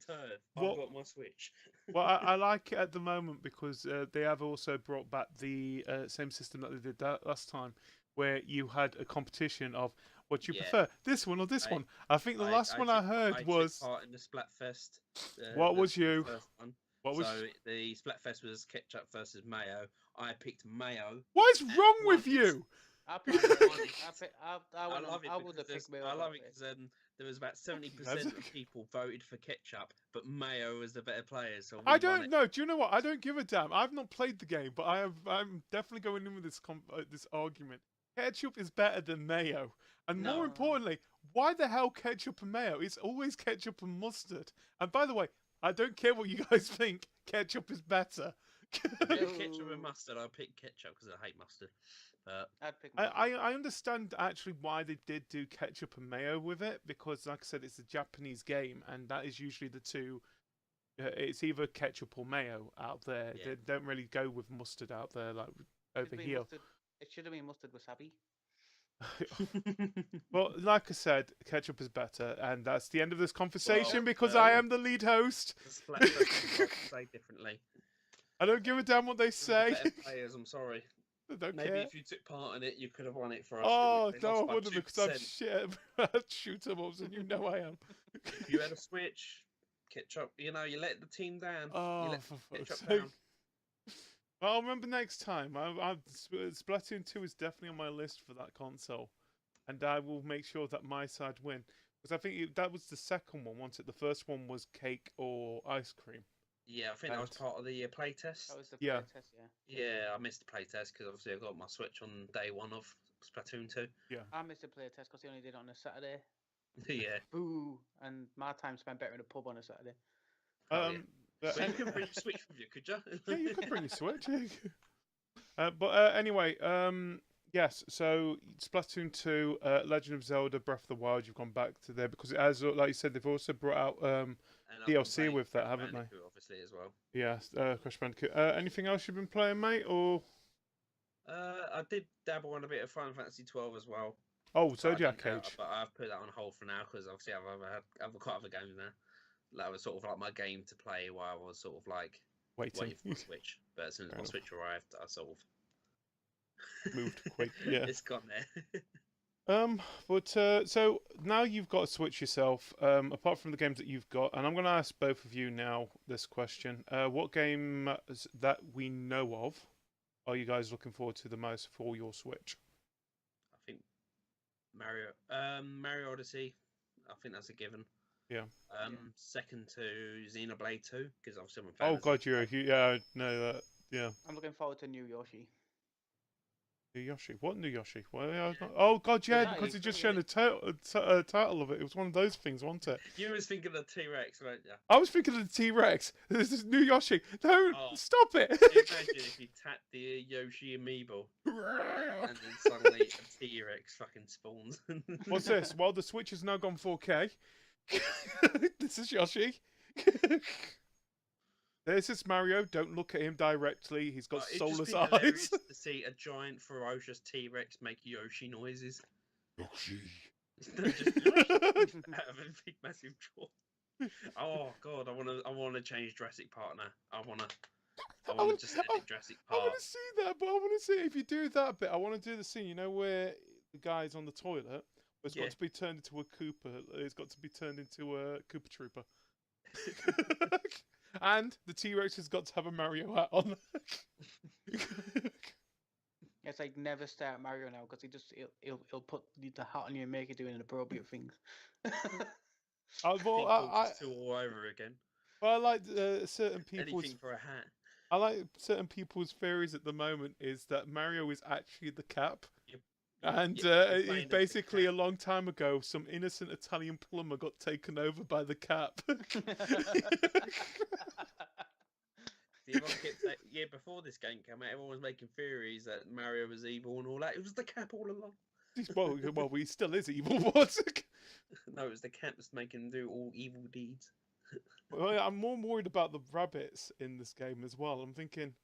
I've got my Switch. Well, I like it at the moment because they have also brought back the same system that they did that last time, where you had a competition of what you prefer, this one or this one. I think the last one I heard was took part in the Splatfest. What was you? What was the Splatfest was Ketchup versus Mayo. I picked Mayo. What is wrong with you? I love it because there was about 70% of people voted for Ketchup, but Mayo was the better player. So I don't know. Do you know what? I don't give a damn. I've not played the game, but I'm definitely going in with this argument. Ketchup is better than Mayo, and more importantly, why the hell ketchup and mayo? It's always ketchup and mustard. And by the way, I don't care what you guys think. Ketchup is better. Ketchup and mustard. I pick ketchup because I hate mustard. I'd pick I understand actually why they did do ketchup and mayo with it, because like I said, it's a Japanese game, and that is usually the two. It's either ketchup or mayo out there. Yeah. They don't really go with mustard out there like over here. It should have been mustard wasabi. Well, like I said, ketchup is better, and that's the end of this conversation because I am the lead host. Say differently. I don't give a damn what they say. Players, I'm sorry. Maybe if you took part in it, you could have won it for us. Oh, no, I wouldn't, because I'm shit at shoot 'em ups, and you know I am. If you had a Switch, Ketchup, you let the team down. Oh, for fuck's sake. Well, I'll remember next time. Splatoon 2 is definitely on my list for that console, and I will make sure that my side win. Because I think that was the second one, wasn't it? The first one was cake or ice cream. Yeah, I think that was part of the playtest. That was the playtest, Yeah, I missed the playtest because obviously I got my Switch on day one of Splatoon 2. Yeah. I missed the playtest because they only did it on a Saturday. Yeah. Boo! And my time spent better in a pub on a Saturday. So you can bring your Switch with you, could you? Yeah, you could bring your Switch. But anyway, yes. So Splatoon 2, Legend of Zelda: Breath of the Wild. You've gone back to there because it has, like you said, they've also brought out DLC with that, haven't they? Obviously as well. Yeah, Crash Bandicoot. Anything else you've been playing, mate? Or I did dabble on a bit of Final Fantasy 12 as well. Oh, Zodiac Age. But I've put that on hold for now because obviously I've got other games now. That was sort of like my game to play while I was sort of like waiting for the Switch. But as soon as my Switch arrived, I sort of moved quick. Yeah, it's gone there. But so now you've got a Switch yourself. Apart from the games that you've got, and I'm going to ask both of you now this question: what game that we know of are you guys looking forward to the most for your Switch? I think Mario Odyssey. I think that's a given. Yeah. Second to Xenoblade 2 because obviously I'm a fan. Oh God, I know that. Yeah. I'm looking forward to New Yoshi. New Yoshi? What New Yoshi? Oh God, yeah, because he just shown a title of it. It was one of those things, wasn't it? You was thinking of the T-Rex, weren't you? I was thinking of the T-Rex. This is New Yoshi. Don't stop it. Can you imagine if you tapped the Yoshi amiibo and then suddenly a T-Rex fucking spawns? What's this? Well, the Switch has now gone 4K. This is Yoshi. There's this Mario. Don't look at him directly. He's got It'd just soulless be eyes. hilarious to see a giant ferocious T-Rex make Yoshi noises. Yoshi. Instead of just Yoshi out of a big massive jaw. Oh god, I wanna change Jurassic Park now. I wanna just edit Jurassic I Park. want to see that, but I want to see if you do that bit. I want to do the scene. You know where the guy's on the toilet? Where it's got to be turned into a Koopa. It's got to be turned into a Koopa Trooper. And the T-Rex has got to have a Mario hat on. It's like never start Mario now because he'll put the hat on you and make you do inappropriate things. Just all over again. Well, I like certain people's. Anything for a hat. I like certain people's theories at the moment is that Mario is actually the Cap. Yep. And Explain basically, a long time ago, some innocent Italian plumber got taken over by the Cap. Before this game came out, everyone was making theories that Mario was evil and all that. It was the Cap all along. Well, he still is evil. What? No, it was the Cap that's making him do all evil deeds. Well, I'm more worried about the rabbits in this game as well. I'm thinking,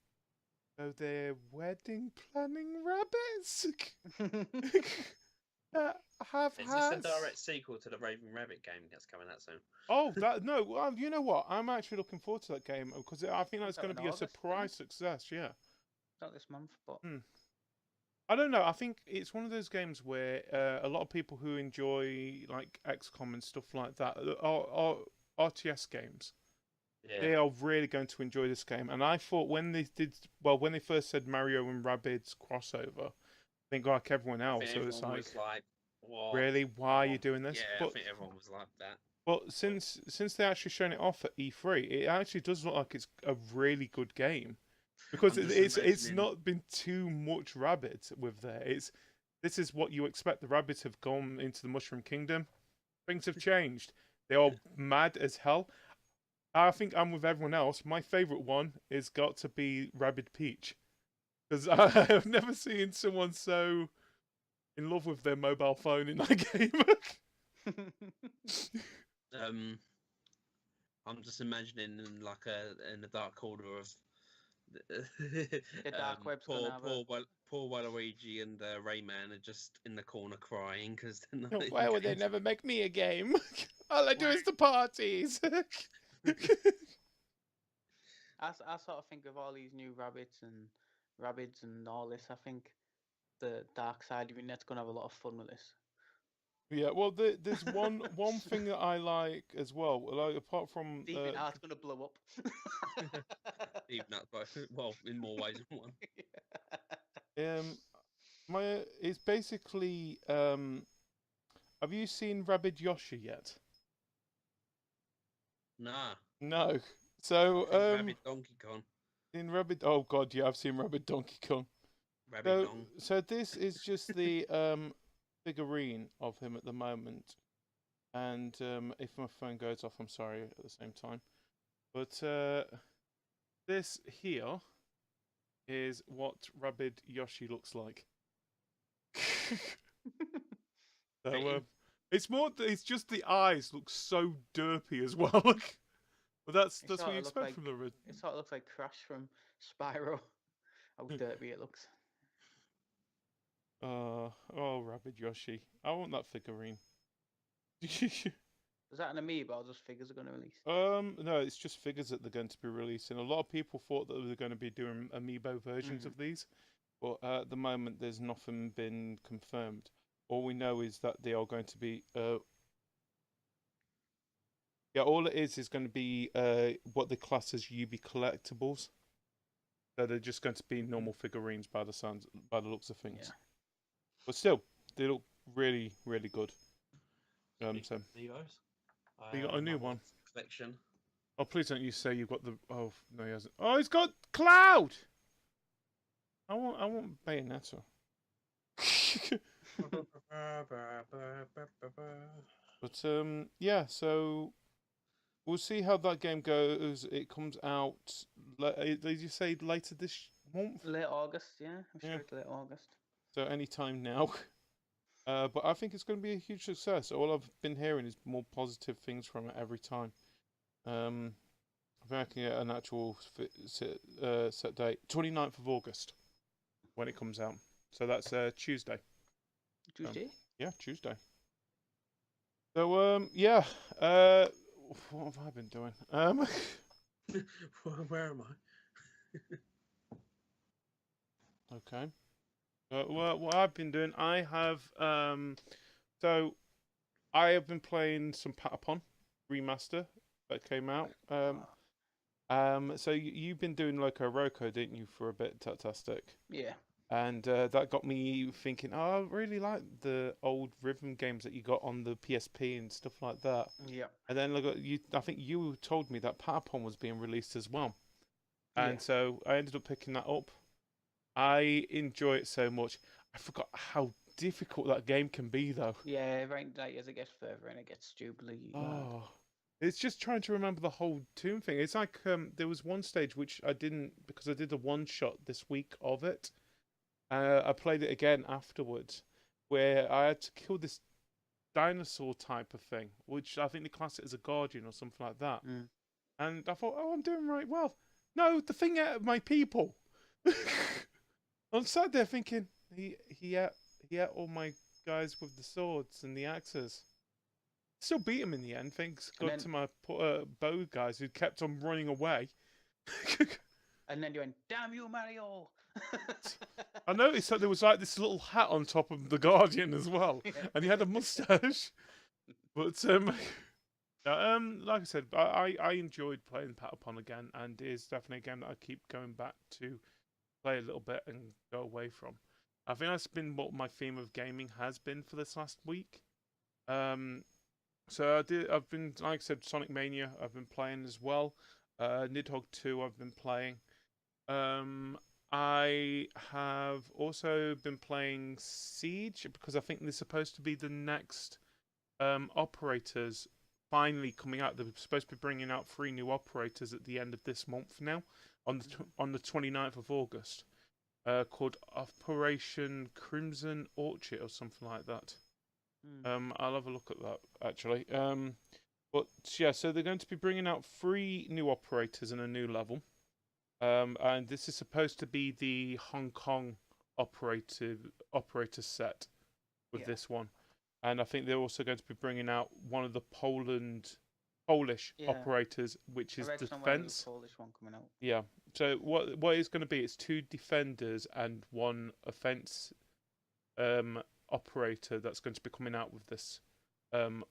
oh, they're wedding planning rabbits? It's just a direct sequel to the Raving Rabbit game that's coming out soon. Oh, no! Well, you know what? I'm actually looking forward to that game because I think that's going to be a surprise success. Yeah. Not this month, but I don't know. I think it's one of those games where a lot of people who enjoy like XCOM and stuff like that are RTS games. Yeah. They are really going to enjoy this game. And I thought when they first said Mario and Rabbids crossover, I think like everyone else, it was like, what? Really? Why are you doing this? Yeah, I think everyone was like that. But since they actually shown it off at E3, it actually does look like it's a really good game. Because it's not been too much Rabbids with there. This is what you expect. The Rabbids have gone into the Mushroom Kingdom. Things have changed. They are mad as hell. I think I'm with everyone else. My favourite one is got to be Rabid Peach. Because I have never seen someone so in love with their mobile phone in that game. I'm just imagining in the dark corner of the dark web's poor Waluigi and Rayman are just in the corner crying because why would they never make me a game? All I do is the parties. I sort of think of all these new Rabbids and all this. I think the dark side of your net's gonna have a lot of fun with this. Yeah, well, there's one thing that I like as well. Like apart from Even it's gonna blow up. Even that, well, in more ways than one. It's basically have you seen Rabid Yoshi yet? Nah. No. So Rabid Donkey Kong. In Rabid, oh god, yeah, I've seen Rabid Donkey Kong. So this is just the figurine of him at the moment, and if my phone goes off, I'm sorry at the same time. But this here is what Rabid Yoshi looks like. So it's just the eyes look so derpy as well. But that's what you expect from the red. It sort of looks like Crash from Spyro. How derpy it looks. Oh, Rabid Yoshi. I want that figurine. Is that an amiibo or just figures are going to release? No, it's just figures that they're going to be releasing. A lot of people thought that they were going to be doing amiibo versions of these, but at the moment there's nothing been confirmed. All we know is that they are going to be all it is going to be what they class as UB collectibles. So they're just going to be normal figurines by the looks of things. Yeah. But still, they look really, really good. So you got a new one. Collection. Oh, please don't you say you've got the. Oh no, he hasn't. Oh, he's got Cloud. I want Bayonetta. But yeah. So we'll see how that game goes. It comes out. Did you say later this month? Late August, yeah. I'm sure it's late August. So any time now. But I think it's going to be a huge success. All I've been hearing is more positive things from it every time. think I can get an actual set date. 29th of August when it comes out. So that's Tuesday. Tuesday? Yeah, Tuesday. So yeah. What have I been doing? Where am I? Okay. Well, what I've been doing, I have so I have been playing some Patapon remaster that came out. So you've been doing Loco Roco, didn't you, for a bit, Tattastic? Yeah. And that got me thinking, oh, I really like the old rhythm games that you got on the PSP and stuff like that. Yeah. And then look, I think you told me that Patapon was being released as well. And so I ended up picking that up. I enjoy it so much. I forgot how difficult that game can be, though. Yeah, right. Like, as it gets further and it gets stupidly hard. Oh, it's just trying to remember the whole tune thing. It's like there was one stage which I didn't, because I did a one shot this week of it. I played it again afterwards, where I had to kill this dinosaur type of thing, which I think they class it as a guardian or something like that. And I thought, oh, I'm doing right well. No, the thing ate my people. I'm sat there thinking, he ate all my guys with the swords and the axes. Still beat him in the end, thanks God to my bow guys who kept on running away. And then you went, damn you, Mario! I noticed that there was like this little hat on top of the Guardian as well, and he had a mustache. But like I said, I enjoyed playing Patapon again, and it is definitely a game that I keep going back to play a little bit and go away from. I think that's been what my theme of gaming has been for this last week. So I've been, like I said, SonicMania I've been playing as well. Nidhogg 2 I've been playing. I have also been playing Siege because I think they're supposed to be the next operators finally coming out. They're supposed to be bringing out 3 new operators at the end of this month now, on the 29th of August, called Operation Crimson Orchid or something like that. I'll have a look at that actually. But yeah, so they're going to be bringing out 3 new operators and a new level. And this is supposed to be the Hong Kong operator set with this one. And I think they're also going to be bringing out one of the Polish operators, which is defense. Polish one coming out. Yeah. So what it's going to be? It's 2 defenders and 1 offense operator that's going to be coming out with this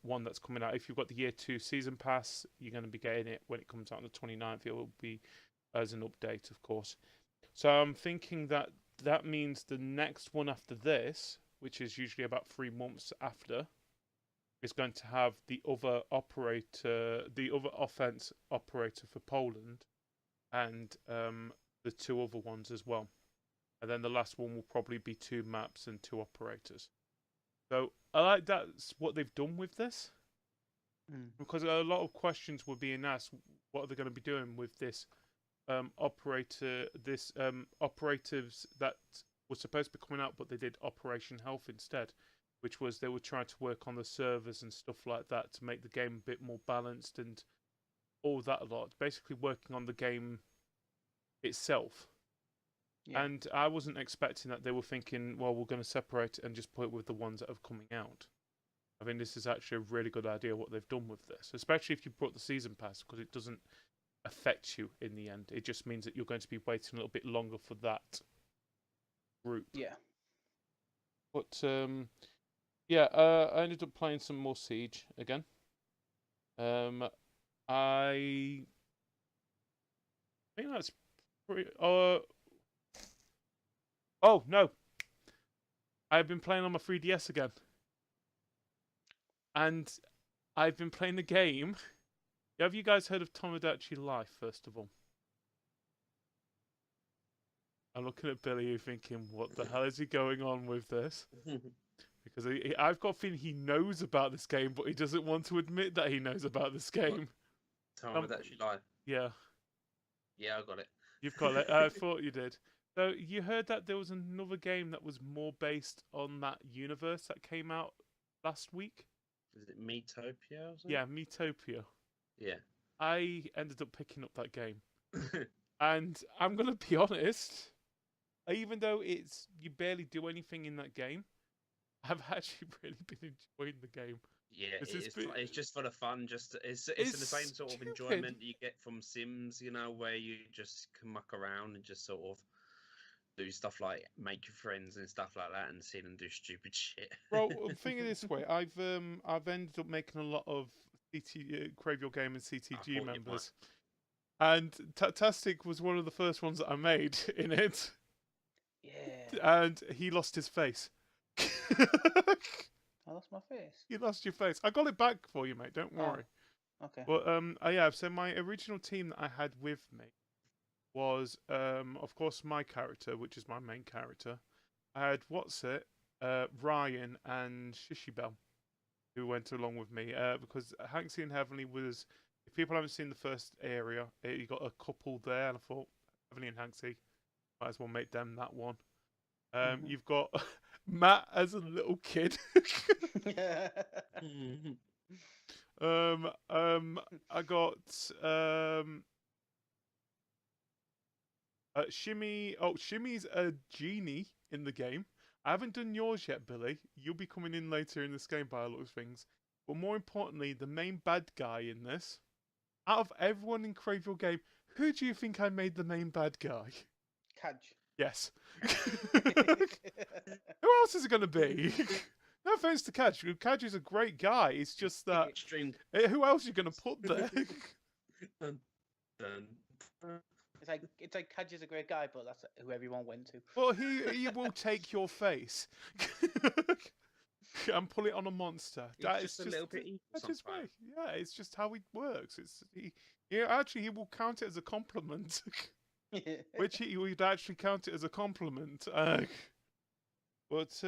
one that's coming out. If you've got the Year 2 season pass, you're going to be getting it when it comes out on the 29th. It will be as an update, of course. So I'm thinking that means the next one after this, which is usually about 3 months after, is going to have the other operator, the other offense operator for Poland, and the 2 other ones as well. And then the last one will probably be 2 maps and 2 operators. So I like that's what they've done with this, because a lot of questions were being asked. What are they going to be doing with this operatives that were supposed to be coming out, but they did Operation Health instead, which was they were trying to work on the servers and stuff like that to make the game a bit more balanced and all that a lot. Basically working on the game itself. Yeah. And I wasn't expecting that. They were thinking, well, we're going to separate it and just put it with the ones that are coming out. I think this is actually a really good idea what they've done with this, especially if you brought the season pass, because it doesn't affect you in the end. It just means that you're going to be waiting a little bit longer for that group. Yeah. But I ended up playing some more Siege again. I think that's pretty. Oh no! I've been playing on my 3DS again, and I've been playing the game. Have you guys heard of Tomodachi Life, first of all? I'm looking at Billy, thinking, what the hell is he going on with this? Because I've got a feeling he knows about this game, but he doesn't want to admit that he knows about this game. Tomodachi Life? Yeah. Yeah, I got it. You've got it. I thought you did. So you heard that there was another game that was more based on that universe that came out last week? Is it Metopia or something? Yeah, Metopia. Yeah. I ended up picking up that game, and I'm gonna be honest. Even though you barely do anything in that game, I've actually really been enjoying the game. Yeah, It's it's just for the fun. It's the same sort of stupid. enjoyment you get from Sims, where you just can muck around and just sort of do stuff like make your friends and stuff like that, and see them do stupid shit. Well, think of it this way: I've ended up making a lot of Crave Your Game and CTG members, and Tattastic was one of the first ones that I made in it. Yeah. And he lost his face. I lost my face. You lost your face. I got it back for you, mate. Don't worry. Okay. But yeah. So my original team that I had with me was, of course, my character, which is my main character. I had Ryan, and Shishibel, who went along with me. Because Hanksy and Heavenly was. If people haven't seen the first area, you got a couple there, and I thought Heavenly and Hanksy, might as well make them that one. You've got Matt as a little kid. I got Shimmy. Oh, Shimmy's a genie in the game. I haven't done yours yet, Billy. You'll be coming in later in this game by a lot of things. But more importantly, the main bad guy in this, out of everyone in Crave Your Game, who do you think I made the main bad guy? Kaj. Yes. Who else is it going to be? No offense to Kaj. Kaj is a great guy. It's just that. Extreme. Who else are you going to put there? It's like Kaj is a great guy, but that's who everyone went to. Well, he will take your face and pull it on a monster. That is just a little bit. That's his way. Yeah, it's just how it works. He will count it as a compliment. Which he would actually count it as a compliment. But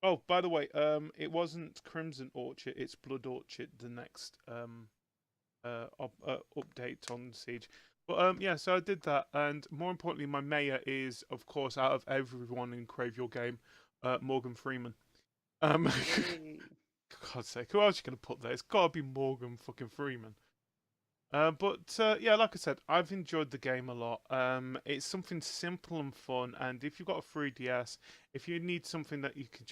oh, by the way, it wasn't Crimson Orchard; it's Blood Orchard. The next update on Siege. But yeah, so I did that, and more importantly, my mayor is, of course, out of everyone in Crave Your Game, Morgan Freeman. For God's sake, who else are you gonna put there? It's gotta be Morgan fucking Freeman. But yeah, like I said, I've enjoyed the game a lot. It's something simple and fun, and if you've got a 3DS, if you need something that you could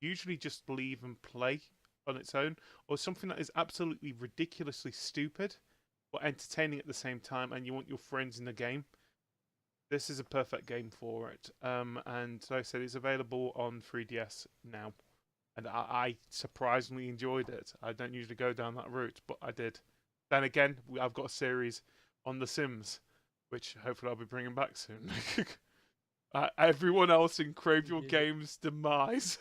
usually just leave and play on its own, or something that is absolutely ridiculously stupid, but entertaining at the same time, and you want your friends in the game, this is a perfect game for it. And like I said, it's available on 3DS now, and I surprisingly enjoyed it. I don't usually go down that route, but I did. Then again, I've got a series on The Sims, which hopefully I'll be bringing back soon. Everyone else in Crave Your Game's demise.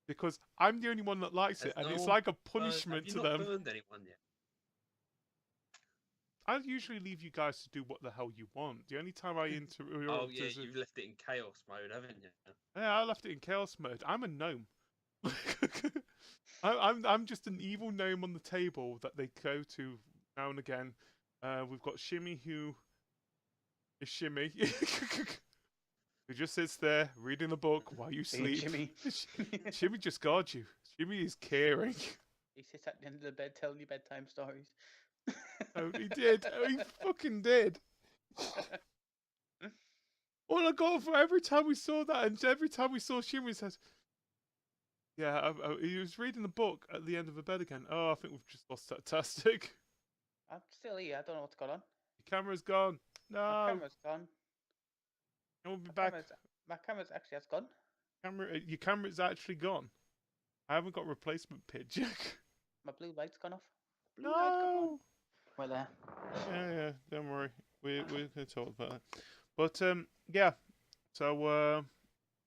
Because I'm the only one that likes it, and it's like a punishment to them. Have you not burned anyone yet? I usually leave you guys to do what the hell you want. The only time I interrupt Oh yeah, you've left it in chaos mode, haven't you? Yeah, I left it in chaos mode. I'm a gnome. I'm just an evil gnome on the table that they go to now and again. We've got Shimmy, who is Shimmy, who just sits there reading a book while you sleep. Shimmy. Shimmy just guards you. Shimmy is caring. He sits at the end of the bed telling you bedtime stories. Oh, he did. Oh, he fucking did. All I got for every time we saw that, and every time we saw Shimmy, says, "Yeah, he was reading the book at the end of the bed again." Oh, I think we've just lost Tattastic. I'm still here. I don't know what's going on. Your camera's gone. No. My camera's gone. We'll be back. My camera's actually has gone. Your camera's actually gone. I haven't got replacement pitch. My blue light's gone off. Blue light's gone off. Well, there. Yeah. Don't worry. We're gonna talk about that. But yeah. So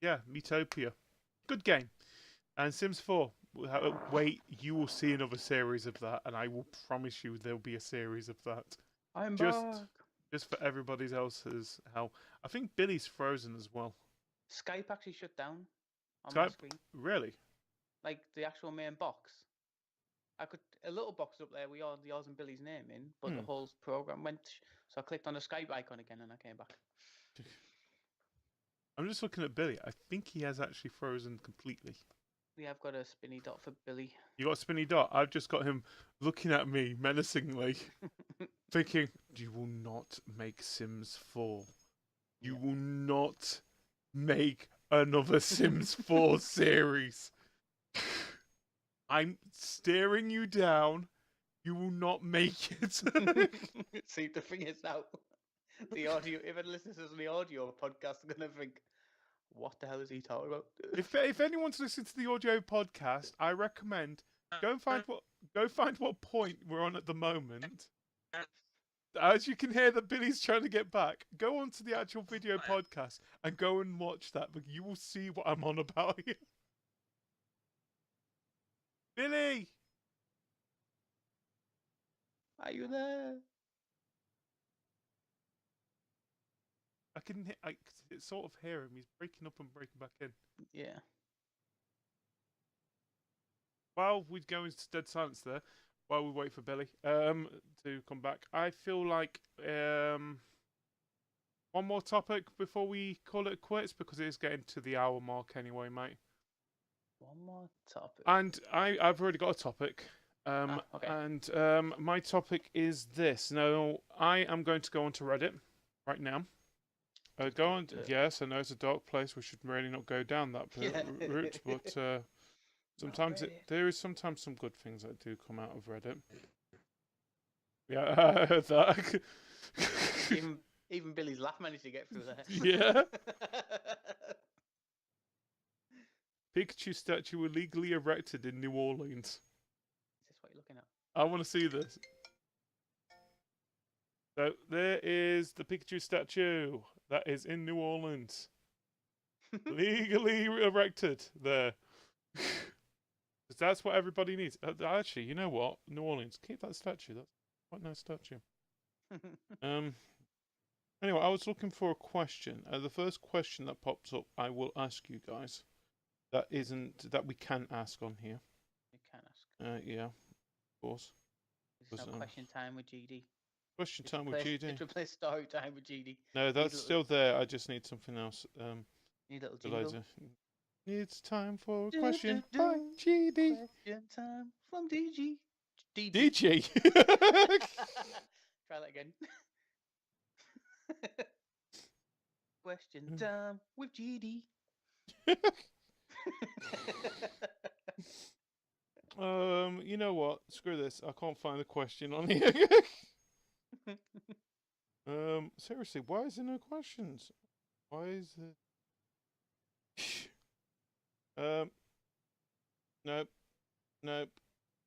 yeah, Metopia, good game. And Sims 4. Wait, you will see another series of that, and I will promise you there'll be a series of that. I'm back. Just for everybody else's hell. I think Billy's frozen as well. Skype actually shut down on Skype? my screen. Really? Like the actual main box. A little box up there with yours and Billy's name in, but the whole program went. So I clicked on the Skype icon again, and I came back. I'm just looking at Billy. I think he has actually frozen completely. We have got a spinny dot for Billy. You got a spinny dot. I've just got him looking at me menacingly, thinking, "You will not make Sims 4. You will not make another Sims 4 series. I'm staring you down. You will not make it." See, the thing is now, the audio. If it listens to the audio podcast, they're gonna think, "What the hell is he talking about?" If anyone's listening to the audio podcast, I recommend go find what point we're on at the moment. As you can hear that Billy's trying to get back, go on to the actual video podcast and go and watch that, but you will see what I'm on about here. Billy! Are you there? I can sort of hear him. He's breaking up and breaking back in. Yeah. While we go into dead silence there, while we wait for Billy to come back, I feel like one more topic before we call it quits, because it is getting to the hour mark anyway, mate. One more topic. And I've already got a topic. Okay. And my topic is this. Now, I am going to go onto Reddit right now. Go on. Yes, I know it's a dark place. We should really not go down that route, but sometimes there is sometimes some good things that do come out of Reddit. Yeah, I heard that. Even Billy's laugh managed to get through there. Yeah. Pikachu statue illegally erected in New Orleans. Is this what you're looking at? I want to see this. So there is the Pikachu statue that is in New Orleans. Legally erected there. Because that's what everybody needs. Actually, you know what? New Orleans, keep that statue. That's quite a nice statue. Anyway, I was looking for a question. The first question that pops up, I will ask you guys. That we can ask on here. You can ask. Yeah, of course. It's not question time with GD. Question time with GD. It's replace story time with GD. No, that's still there. I just need something else. Need a little jingle. It's time for a question by GD. Question time from DG. DG. Try that again. Question time with GD. You know what? Screw this. I can't find the question on here. Seriously, why is there no questions? Why is there? Nope.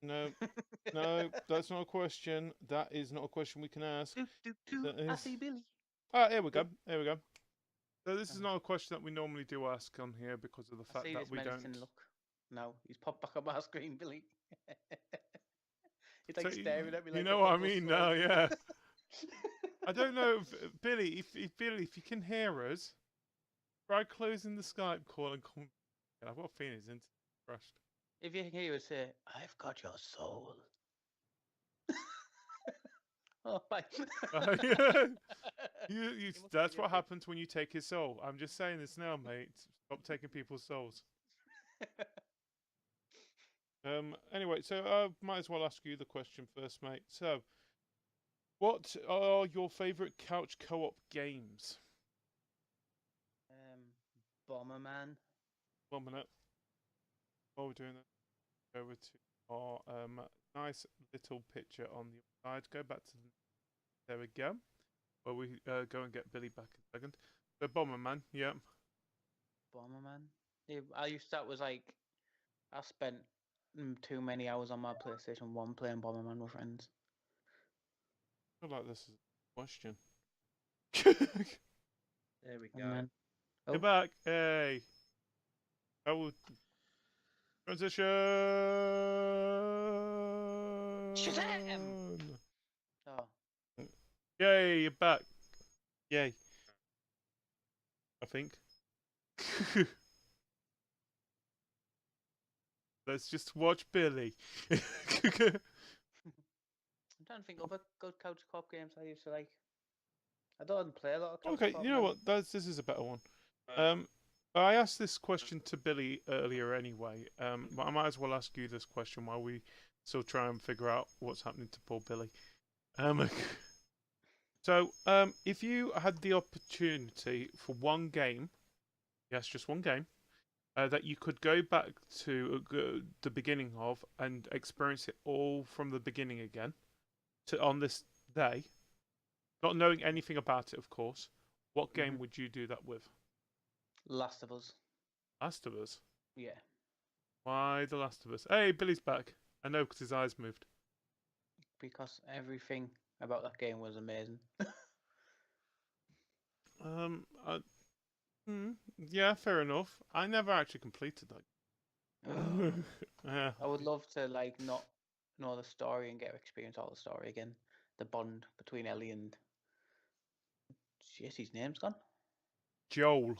No, that's not a question. That is not a question we can ask. I see Billy. Ah, here we go. So this is not a question that we normally do ask on here because of the fact that we don't. Look. No, he's popped back on my screen, Billy. He's like staring at me. You know what I mean now, yeah. I don't know, Billy. If Billy, if you can hear us, try closing the Skype call and come. I've got a feeling his internet crashed. If you can hear us say, "I've got your soul." Oh, bye. That's what happens when you take his soul. I'm just saying this now, mate. Stop taking people's souls. Anyway, so I might as well ask you the question first, mate. So, what are your favourite couch co-op games? Bomberman. 1 minute. While we're doing that, go over to our nice little picture on the side. Go back to there we go. Well, we go and get Billy back in a second. So Bomberman, yeah. Bomberman. Yeah, that was like, I spent too many hours on my PlayStation 1 playing Bomberman with friends. I feel like this is a question. There we go. You're back. Hey. Oh. Transition. Shazam! Oh. Yay, you're back. Yay. I think. Let's just watch Billy. I'm trying to think of other good couch co-op games I used to like. I don't play a lot of couch Okay, co-op you know what? This is a better one. I asked this question to Billy earlier anyway, but I might as well ask you this question while we still try and figure out what's happening to poor Billy. So, if you had the opportunity for one game, yes, just one game, that you could go back to the beginning of and experience it all from the beginning again, on this day, not knowing anything about it, of course, what game would you do that with? Last of Us. Last of Us. Yeah. Why The Last of Us? Hey, Billy's back. I know because his eyes moved. Because everything about that game was amazing. Yeah, fair enough. I never actually completed that. Yeah. I would love to like not know the story and get to experience all the story again. The bond between Ellie and his name's gone. Joel.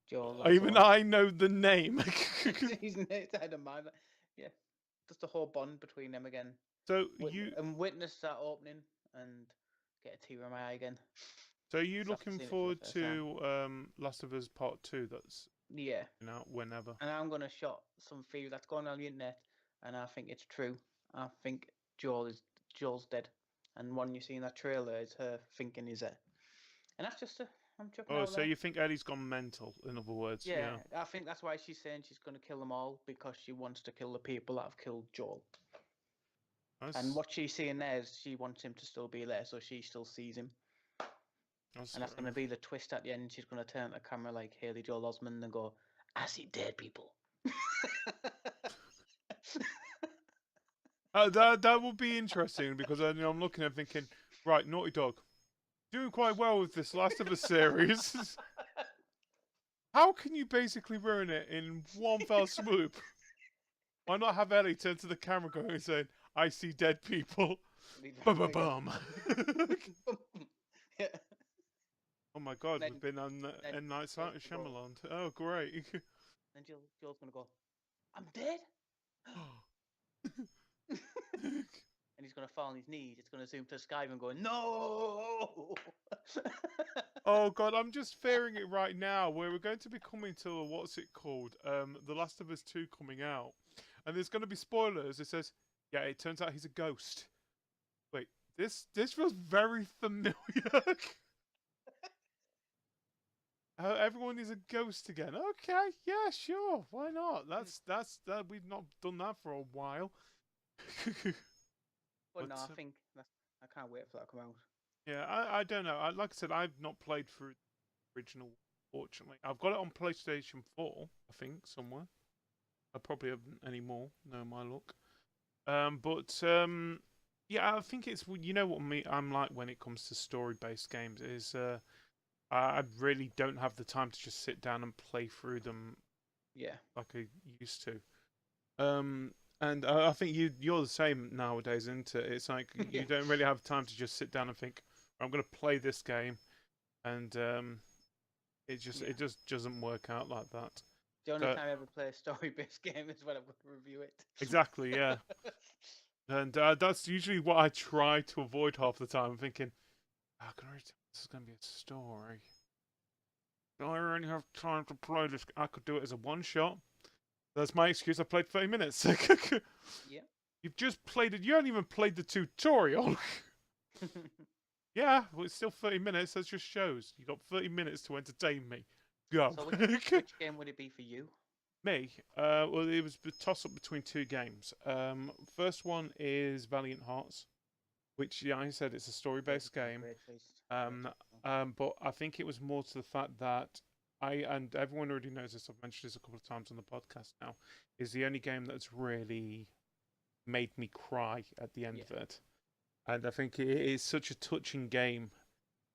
Joel. Even I know the name. His name's out of mind. Yeah, just the whole bond between them again. So and witness that opening and get a tear in my eye again. So are you looking forward to Last of Us Part 2 that's whenever? And I'm gonna shot some theory that's going on the internet, and I think it's true. I think Joel's dead, and one you see in that trailer is her thinking he's dead. And that's just I'm joking. Oh, so you think Ellie's gone mental? In other words, yeah. I think that's why she's saying she's gonna kill them all because she wants to kill the people that have killed Joel. And what she's seeing there is she wants him to still be there, so she still sees him. And that's going to be the twist at the end. She's going to turn the camera like Haley Joel Osment and go, "I see dead people." That would be interesting because I'm looking and thinking, right, Naughty Dog, doing quite well with this Last of Us series. How can you basically ruin it in one fell swoop? Why not have Ellie turn to the camera going and saying, "I see dead people." Bum. Yeah. Oh my God, we've been on M. Night Shyamalan. Oh, great. Then Joel's going to go, "I'm dead?" And he's going to fall on his knees. It's going to zoom to the sky and going, "No!" Oh God, I'm just fearing it right now. Where we're going to be coming to what's it called? The Last of Us 2 coming out, and there's going to be spoilers. It says, "Yeah, it turns out he's a ghost." Wait, this feels very familiar. Everyone is a ghost again. Okay, yeah, sure, why not? That's we've not done that for a while. But no, I think I can't wait for that to come out. Yeah, I don't know. Like I said, I've not played through the original, fortunately. I've got it on PlayStation 4, I think, somewhere. I probably haven't anymore, no my luck. Yeah, I think it's, you know what I'm like when it comes to story-based games, is I really don't have the time to just sit down and play through them like I used to. And I think you're the same nowadays, isn't it? It's like you don't really have time to just sit down and think, I'm going to play this game, and it just doesn't work out like that. The only time I ever play a story-based game is when I'm going to review it. Exactly, yeah. And that's usually what I try to avoid half the time. I'm thinking, this is going to be a story. Do I really have time to play this? I could do it as a one-shot. That's my excuse. I played 30 minutes. Yeah. You've just played it. You haven't even played the tutorial. Yeah, well, it's still 30 minutes. That just shows. You got 30 minutes to entertain me. Go. So which game would it be for you? Me? Well, it was a toss-up between two games. First one is Valiant Hearts, which, yeah, I said it's a story-based game. But I think it was more to the fact that and everyone already knows this, I've mentioned this a couple of times on the podcast now, is the only game that's really made me cry at the end of it. And I think it is such a touching game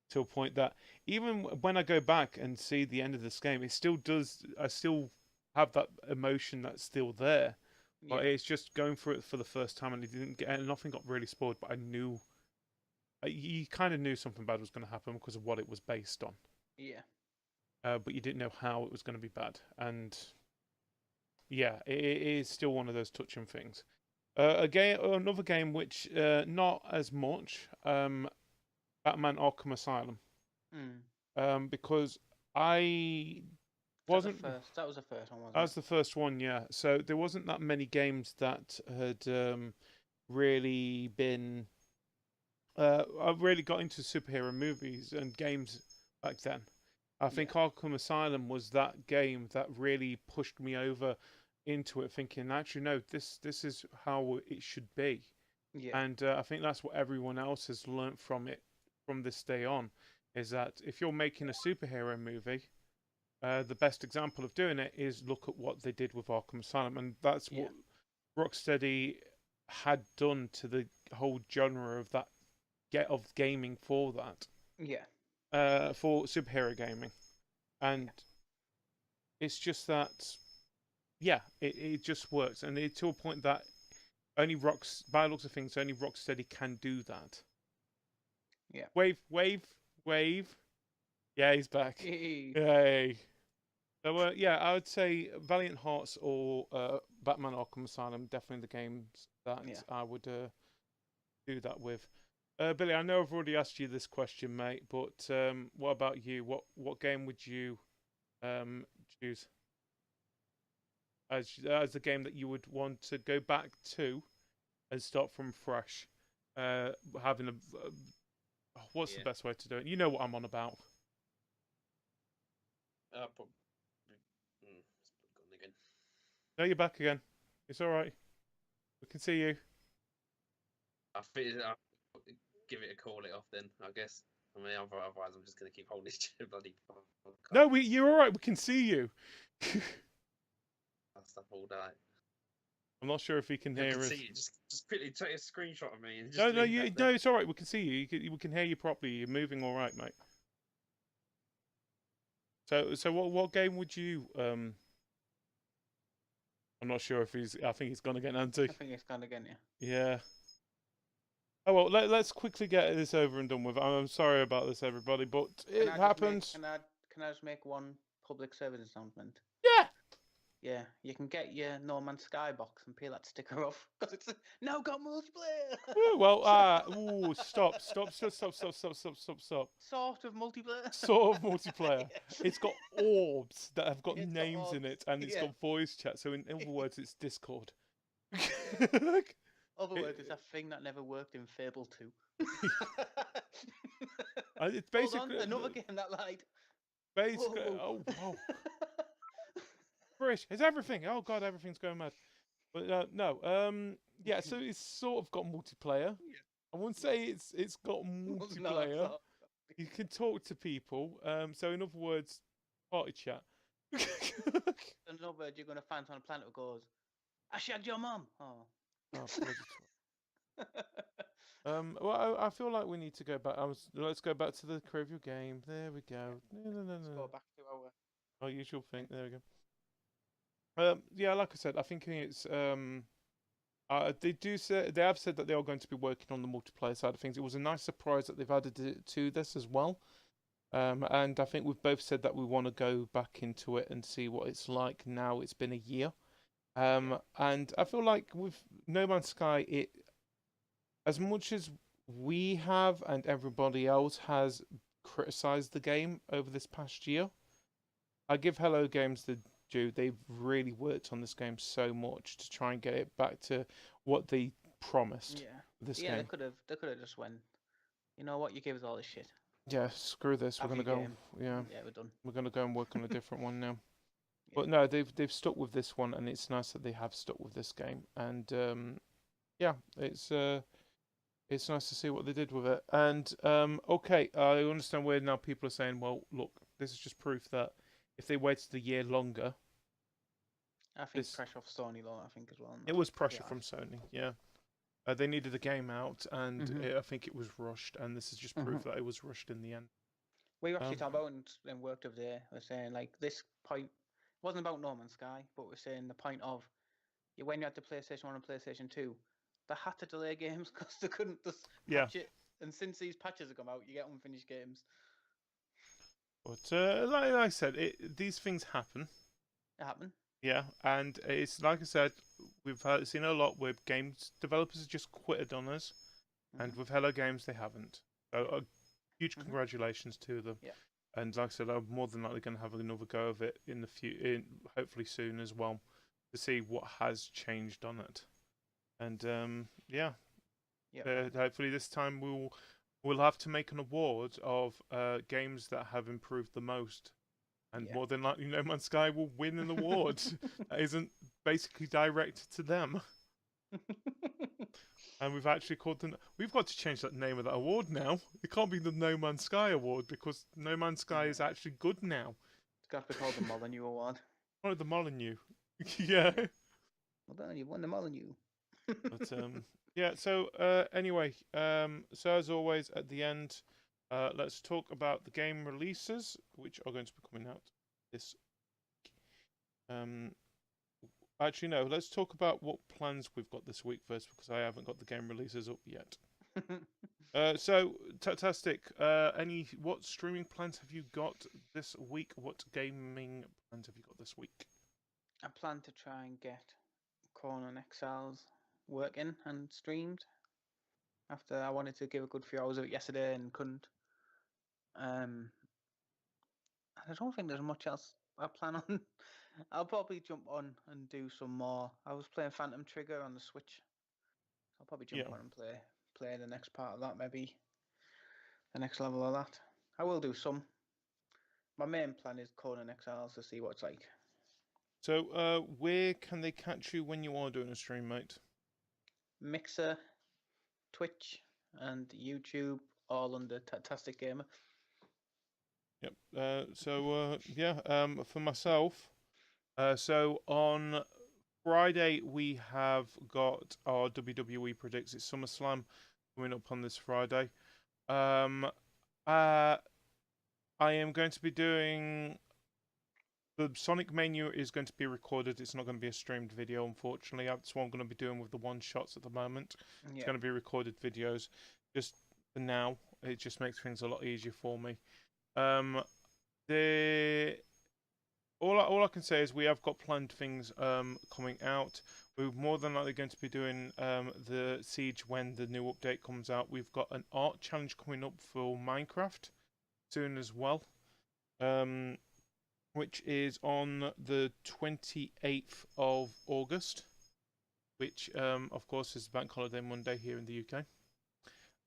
to a point that even when I go back and see the end of this game, it still does, I still have that emotion that's still there. Yeah. But it's just going through it for the first time, and nothing got really spoiled, but I knew, you kind of knew something bad was going to happen because of what it was based on. Yeah. But you didn't know how it was going to be bad. And yeah, it is still one of those touching things. Another game which not as much, Batman Arkham Asylum. Because I Wasn't that was the first one, wasn't that was the first one? Yeah. So there wasn't that many games that had really been. I really got into superhero movies and games back then. I think Arkham Asylum was that game that really pushed me over into it, thinking, actually, no, this is how it should be. Yeah. And I think that's what everyone else has learnt from it from this day on, is that if you're making a superhero movie, the best example of doing it is look at what they did with Arkham Asylum, and that's what Rocksteady had done to the whole genre of that of gaming for that. Yeah. For superhero gaming, and it's just that, it just works, and it's to a point that by the looks of things, only Rocksteady can do that. Yeah. Wave. Yeah, he's back. Yay. So, I would say Valiant Hearts or Batman Arkham Asylum, definitely the games that I would do that with. Billy, I know I've already asked you this question, mate, but what about you? What game would you choose as the game that you would want to go back to and start from fresh? Having what's the best way to do it? You know what I'm on about. Probably. It's gone again. No, you're back again. It's all right. We can see you. I feel I'll give it a call it off then, I guess. I mean, otherwise I'm just going to keep holding this bloody podcast. No, you're all right. We can see you. Stuff all day. I'm not sure if he can hear us. See you. Just quickly take a screenshot of me. And just No, it's all right. We can see you. We can hear you properly. You're moving all right, mate. So what game would you? I'm not sure if he's. I think he's gone again, Andy. I think it's gone again, yeah. Yeah. Oh well, let's quickly get this over and done with. I'm sorry about this, everybody, but it happened. Can I just make one public service announcement? Yeah. Yeah, you can get your No Man's Sky box and peel that sticker off because it's now got multiplayer. Ooh, well, stop. Sort of multiplayer. Sort of multiplayer. It's got orbs that have got It's got names in orbs, it, and it's yeah. got voice chat. So in other words, it's Discord. Other words, it's a thing that never worked in Fable 2. It's basically Hold on, another game that lied. Basically, Whoa. oh. Frish, it's everything. Oh god, everything's going mad. But no, yeah. So it's sort of got multiplayer. I wouldn't say it's got multiplayer. No. You can talk to people. So in other words, party chat. In other words, you're going to find on a planet that goes, I shagged your mum. Oh. Well, I feel like we need to go back. Let's go back to the Craver game. There we go. No. Let's go back to our usual thing. There we go. Yeah, like I said, I think it's they have said that they are going to be working on the multiplayer side of things. It was a nice surprise that they've added it to this as well. And I think we've both said that we want to go back into it and see what it's like now. It's been a year. And I feel like with No Man's Sky, it, as much as we have and everybody else has criticized the game over this past year, I give Hello Games the due. They've really worked on this game so much to try and get it back to what they promised. Yeah. This game. They could have just went, you know what, you gave us all this shit. Yeah, screw this. We're gonna go. Game. Yeah, we're done. We're gonna go and work on a different one now. Yeah. But no, they've stuck with this one, and it's nice that they have stuck with this game. And yeah, it's nice to see what they did with it. And okay, I understand where now people are saying, well, look, this is just proof that if they waited a year longer, I think pressure off Sony, though. I think as well. It was pressure from Sony. Yeah. They needed the game out, and I think it was rushed, and this is just proof that it was rushed in the end. We were actually talking about and worked over there. We're saying like this point wasn't about No Man's Sky, but we're saying the point of when you had the PlayStation 1 and PlayStation 2, they had to delay games because they couldn't just patch it. And since these patches have come out, you get unfinished games. But like I said, these things happen. It happened. Yeah, and it's like I said, we've seen a lot where games developers have just quitted on us, and with Hello Games they haven't. So huge congratulations to them. Yeah. And like I said, I'm more than likely going to have another go of it in hopefully soon as well, to see what has changed on it. And yeah, hopefully this time we'll have to make an award of games that have improved the most. And more than likely, No Man's Sky will win an award that isn't basically directed to them. And we've actually called them. We've got to change that name of that award now. It can't be the No Man's Sky Award because No Man's Sky is actually good now. It's got to be called the Molyneux Award. Oh, the Molyneux. Yeah. Well done, you won the Molyneux. But yeah. So anyway, so as always, at the end, let's talk about the game releases, which are going to be coming out this week. Actually, no. Let's talk about what plans we've got this week first, because I haven't got the game releases up yet. So, Tattastic, what streaming plans have you got this week? What gaming plans have you got this week? I plan to try and get Conan Exiles working and streamed. After I wanted to give a good few hours of it yesterday and couldn't. I don't think there's much else I plan on. I'll probably jump on and do some more. I was playing Phantom Trigger on the Switch. I'll probably jump on and play the next part of that, maybe the next level of that. I will do some. My main plan is Conan Exiles to see what it's like. So, where can they catch you when you are doing a stream, mate? Mixer, Twitch, and YouTube, all under Tattastic Gamer. Yep. For myself, so on Friday we have got our WWE Predicts It SummerSlam coming up on this Friday. I am going to be doing the SonicMania is going to be recorded. It's not going to be a streamed video, unfortunately. That's what I'm going to be doing with the one shots at the moment. Yeah. It's going to be recorded videos. Just for now, it just makes things a lot easier for me. All I can say is we have got planned things coming out. We're more than likely going to be doing the Siege when the new update comes out. We've got an art challenge coming up for Minecraft soon as well, which is on the 28th of August, which of course is Bank Holiday Monday here in the UK.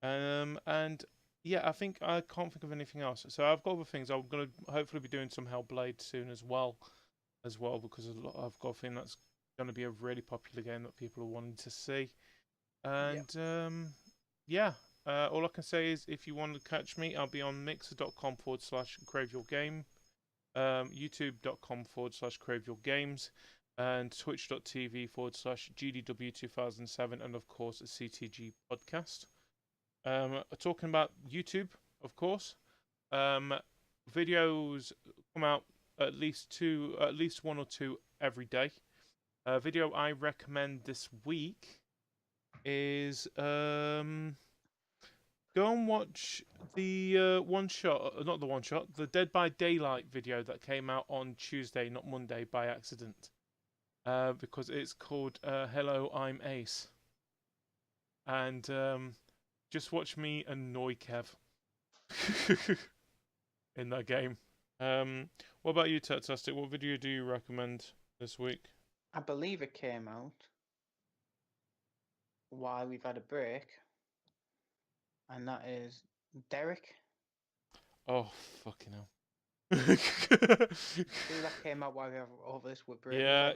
And yeah, I think I can't think of anything else. So I've got other things. I'm going to hopefully be doing some Hellblade soon as well, because I've got a feeling that's going to be a really popular game that people are wanting to see. And all I can say is if you want to catch me, I'll be on mixer.com/CraveYourGame, youtube.com/CraveYourGames, and twitch.tv/GDW2007, and of course a CTG Podcast. Talking about YouTube, of course, videos come out at least one or two every day. Video I recommend this week is go and watch the the Dead by Daylight video that came out on Tuesday, not Monday, by accident, because it's called Hello, I'm Ace, and just watch me annoy Kev in that game. What about you, Tattastic? What video do you recommend this week? I believe it came out while we've had a break, and that is Derek. Oh, fucking hell. That came out while we have over this break. Yeah.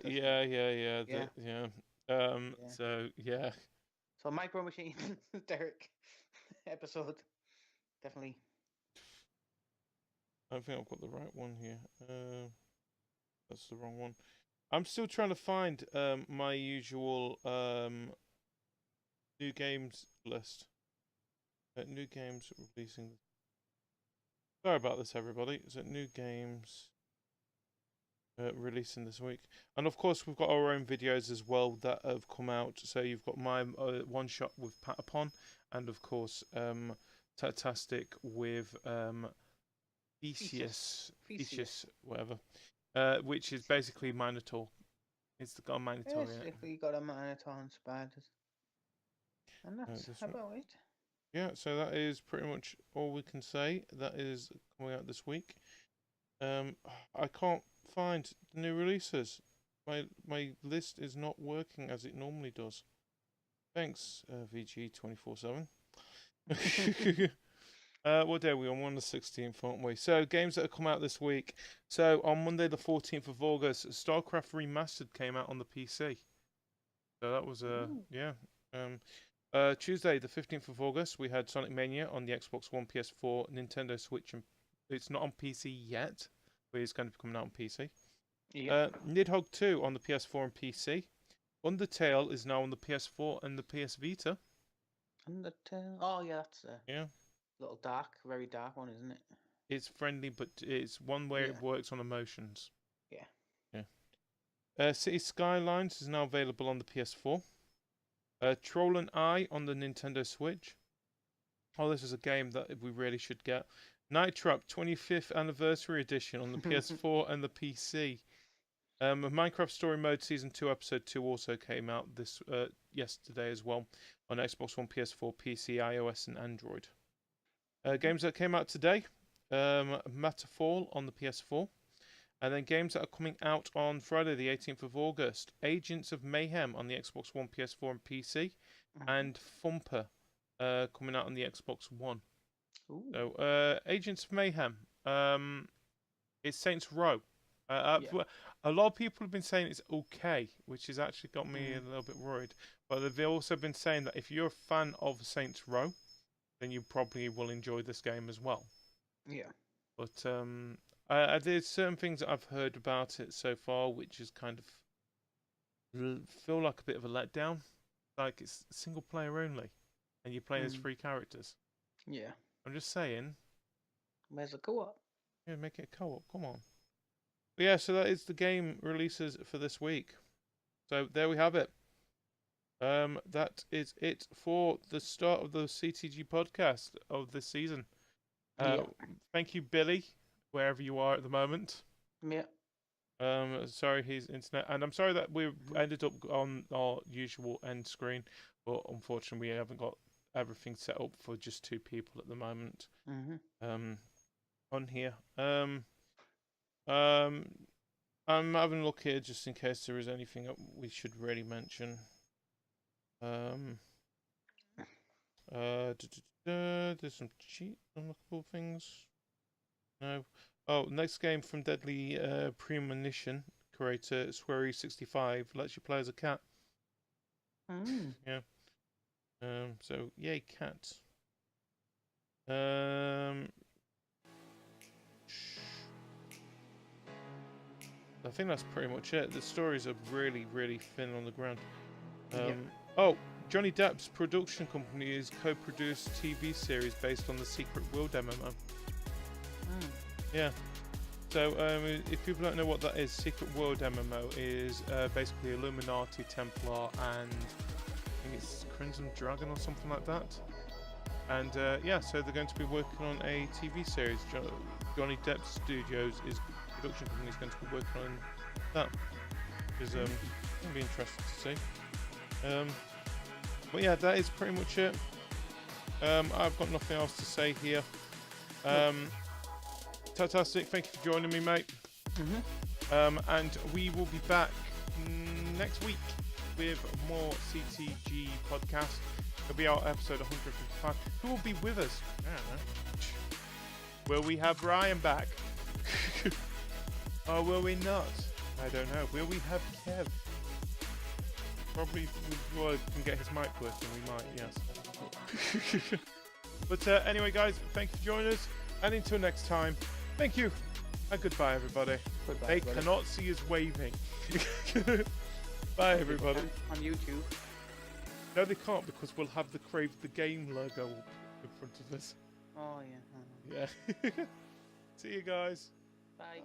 So Micro Machine, Derek episode, definitely. I think I've got the right one here. That's the wrong one. I'm still trying to find my usual new games list. New games releasing. Sorry about this, everybody. Is it new games releasing this week? And of course, we've got our own videos as well that have come out. So you've got my one shot with Patapon, and of course, Tattastic with Theseus, whatever, which is basically Minotaur. It's got a Minotaur in it. Basically got a Minotaur and spiders. And that's about it. Yeah, so that is pretty much all we can say. That is coming out this week. I can't find the new releases. My list is not working as it normally does. Thanks, VG247. What day are we on? We're on the 16th, aren't we? So, games that have come out this week. So, on Monday, the 14th of August, StarCraft Remastered came out on the PC. So, that was, yeah. Tuesday, the 15th of August, we had SonicMania on the Xbox One, PS4, Nintendo Switch, and it's not on PC yet, but it's going to be coming out on PC. Yeah. Nidhogg 2 on the PS4 and PC. Undertale is now on the PS4 and the PS Vita. Undertale. Oh yeah, that's a little dark, very dark one, isn't it? It's friendly, but it's one where it works on emotions. Yeah. Yeah. City Skylines is now available on the PS4. Troll and I on the Nintendo Switch. Oh, this is a game that we really should get. Night Trap 25th Anniversary Edition on the PS4 and the PC. Minecraft Story Mode Season 2 Episode 2 also came out this yesterday as well on Xbox One, PS4, PC, iOS, and Android. Games that came out today, Matterfall on the PS4. And then games that are coming out on Friday, the 18th of August. Agents of Mayhem on the Xbox One, PS4, and PC. And Thumper coming out on the Xbox One. Ooh. So, Agents of Mayhem. It's Saints Row. A lot of people have been saying it's okay, which has actually got me a little bit worried. But they've also been saying that if you're a fan of Saints Row, then you probably will enjoy this game as well. Yeah. But there's certain things that I've heard about it so far, which is kind of feel like a bit of a letdown. Like it's single player only, and you're playing as 3 characters. Yeah. I'm just saying. Where's the co-op? Yeah, make it a co-op. Come on. But yeah, so that is the game releases for this week. So there we have it. That is it for the start of the CTG podcast of this season. Thank you, Billy, wherever you are at the moment. Yeah. Sorry, his internet, and I'm sorry that we ended up on our usual end screen, but unfortunately, we haven't got everything set up for just 2 people at the moment. On here. I'm having a look here just in case there is anything that we should really mention. There's some unlockable things. No. Oh, next game from Deadly Premonition creator Squarey65 lets you play as a cat. Yeah. So yay, cat. I think that's pretty much it. The stories are really, really thin on the ground. Oh, Johnny Depp's production company is co-produced TV series based on the Secret World MMO. Yeah. So, if people don't know what that is, Secret World MMO is basically Illuminati, Templar, and I think it's Crimson Dragon or something like that. And yeah, so they're going to be working on a TV series. Johnny Depp Studios is production company is going to be working on that. Which is going to be interesting to see. But yeah, that is pretty much it. I've got nothing else to say here. Tattastic, thank you for joining me, mate. And we will be back next week with more CTG podcast. It'll be our episode 155. Who will be with us? I don't know. Will we have Ryan back? Or will we not? I don't know. Will we have Kev? Probably, well, if we can get his mic working, we might, yes. But anyway, guys, thank you for joining us. And until next time, thank you. And goodbye, everybody. Goodbye, they everybody. cannot see us waving. Bye, everybody. On YouTube. No, they can't because we'll have the Crave the Game logo in front of us. Oh, yeah. Yeah. See you guys. Bye.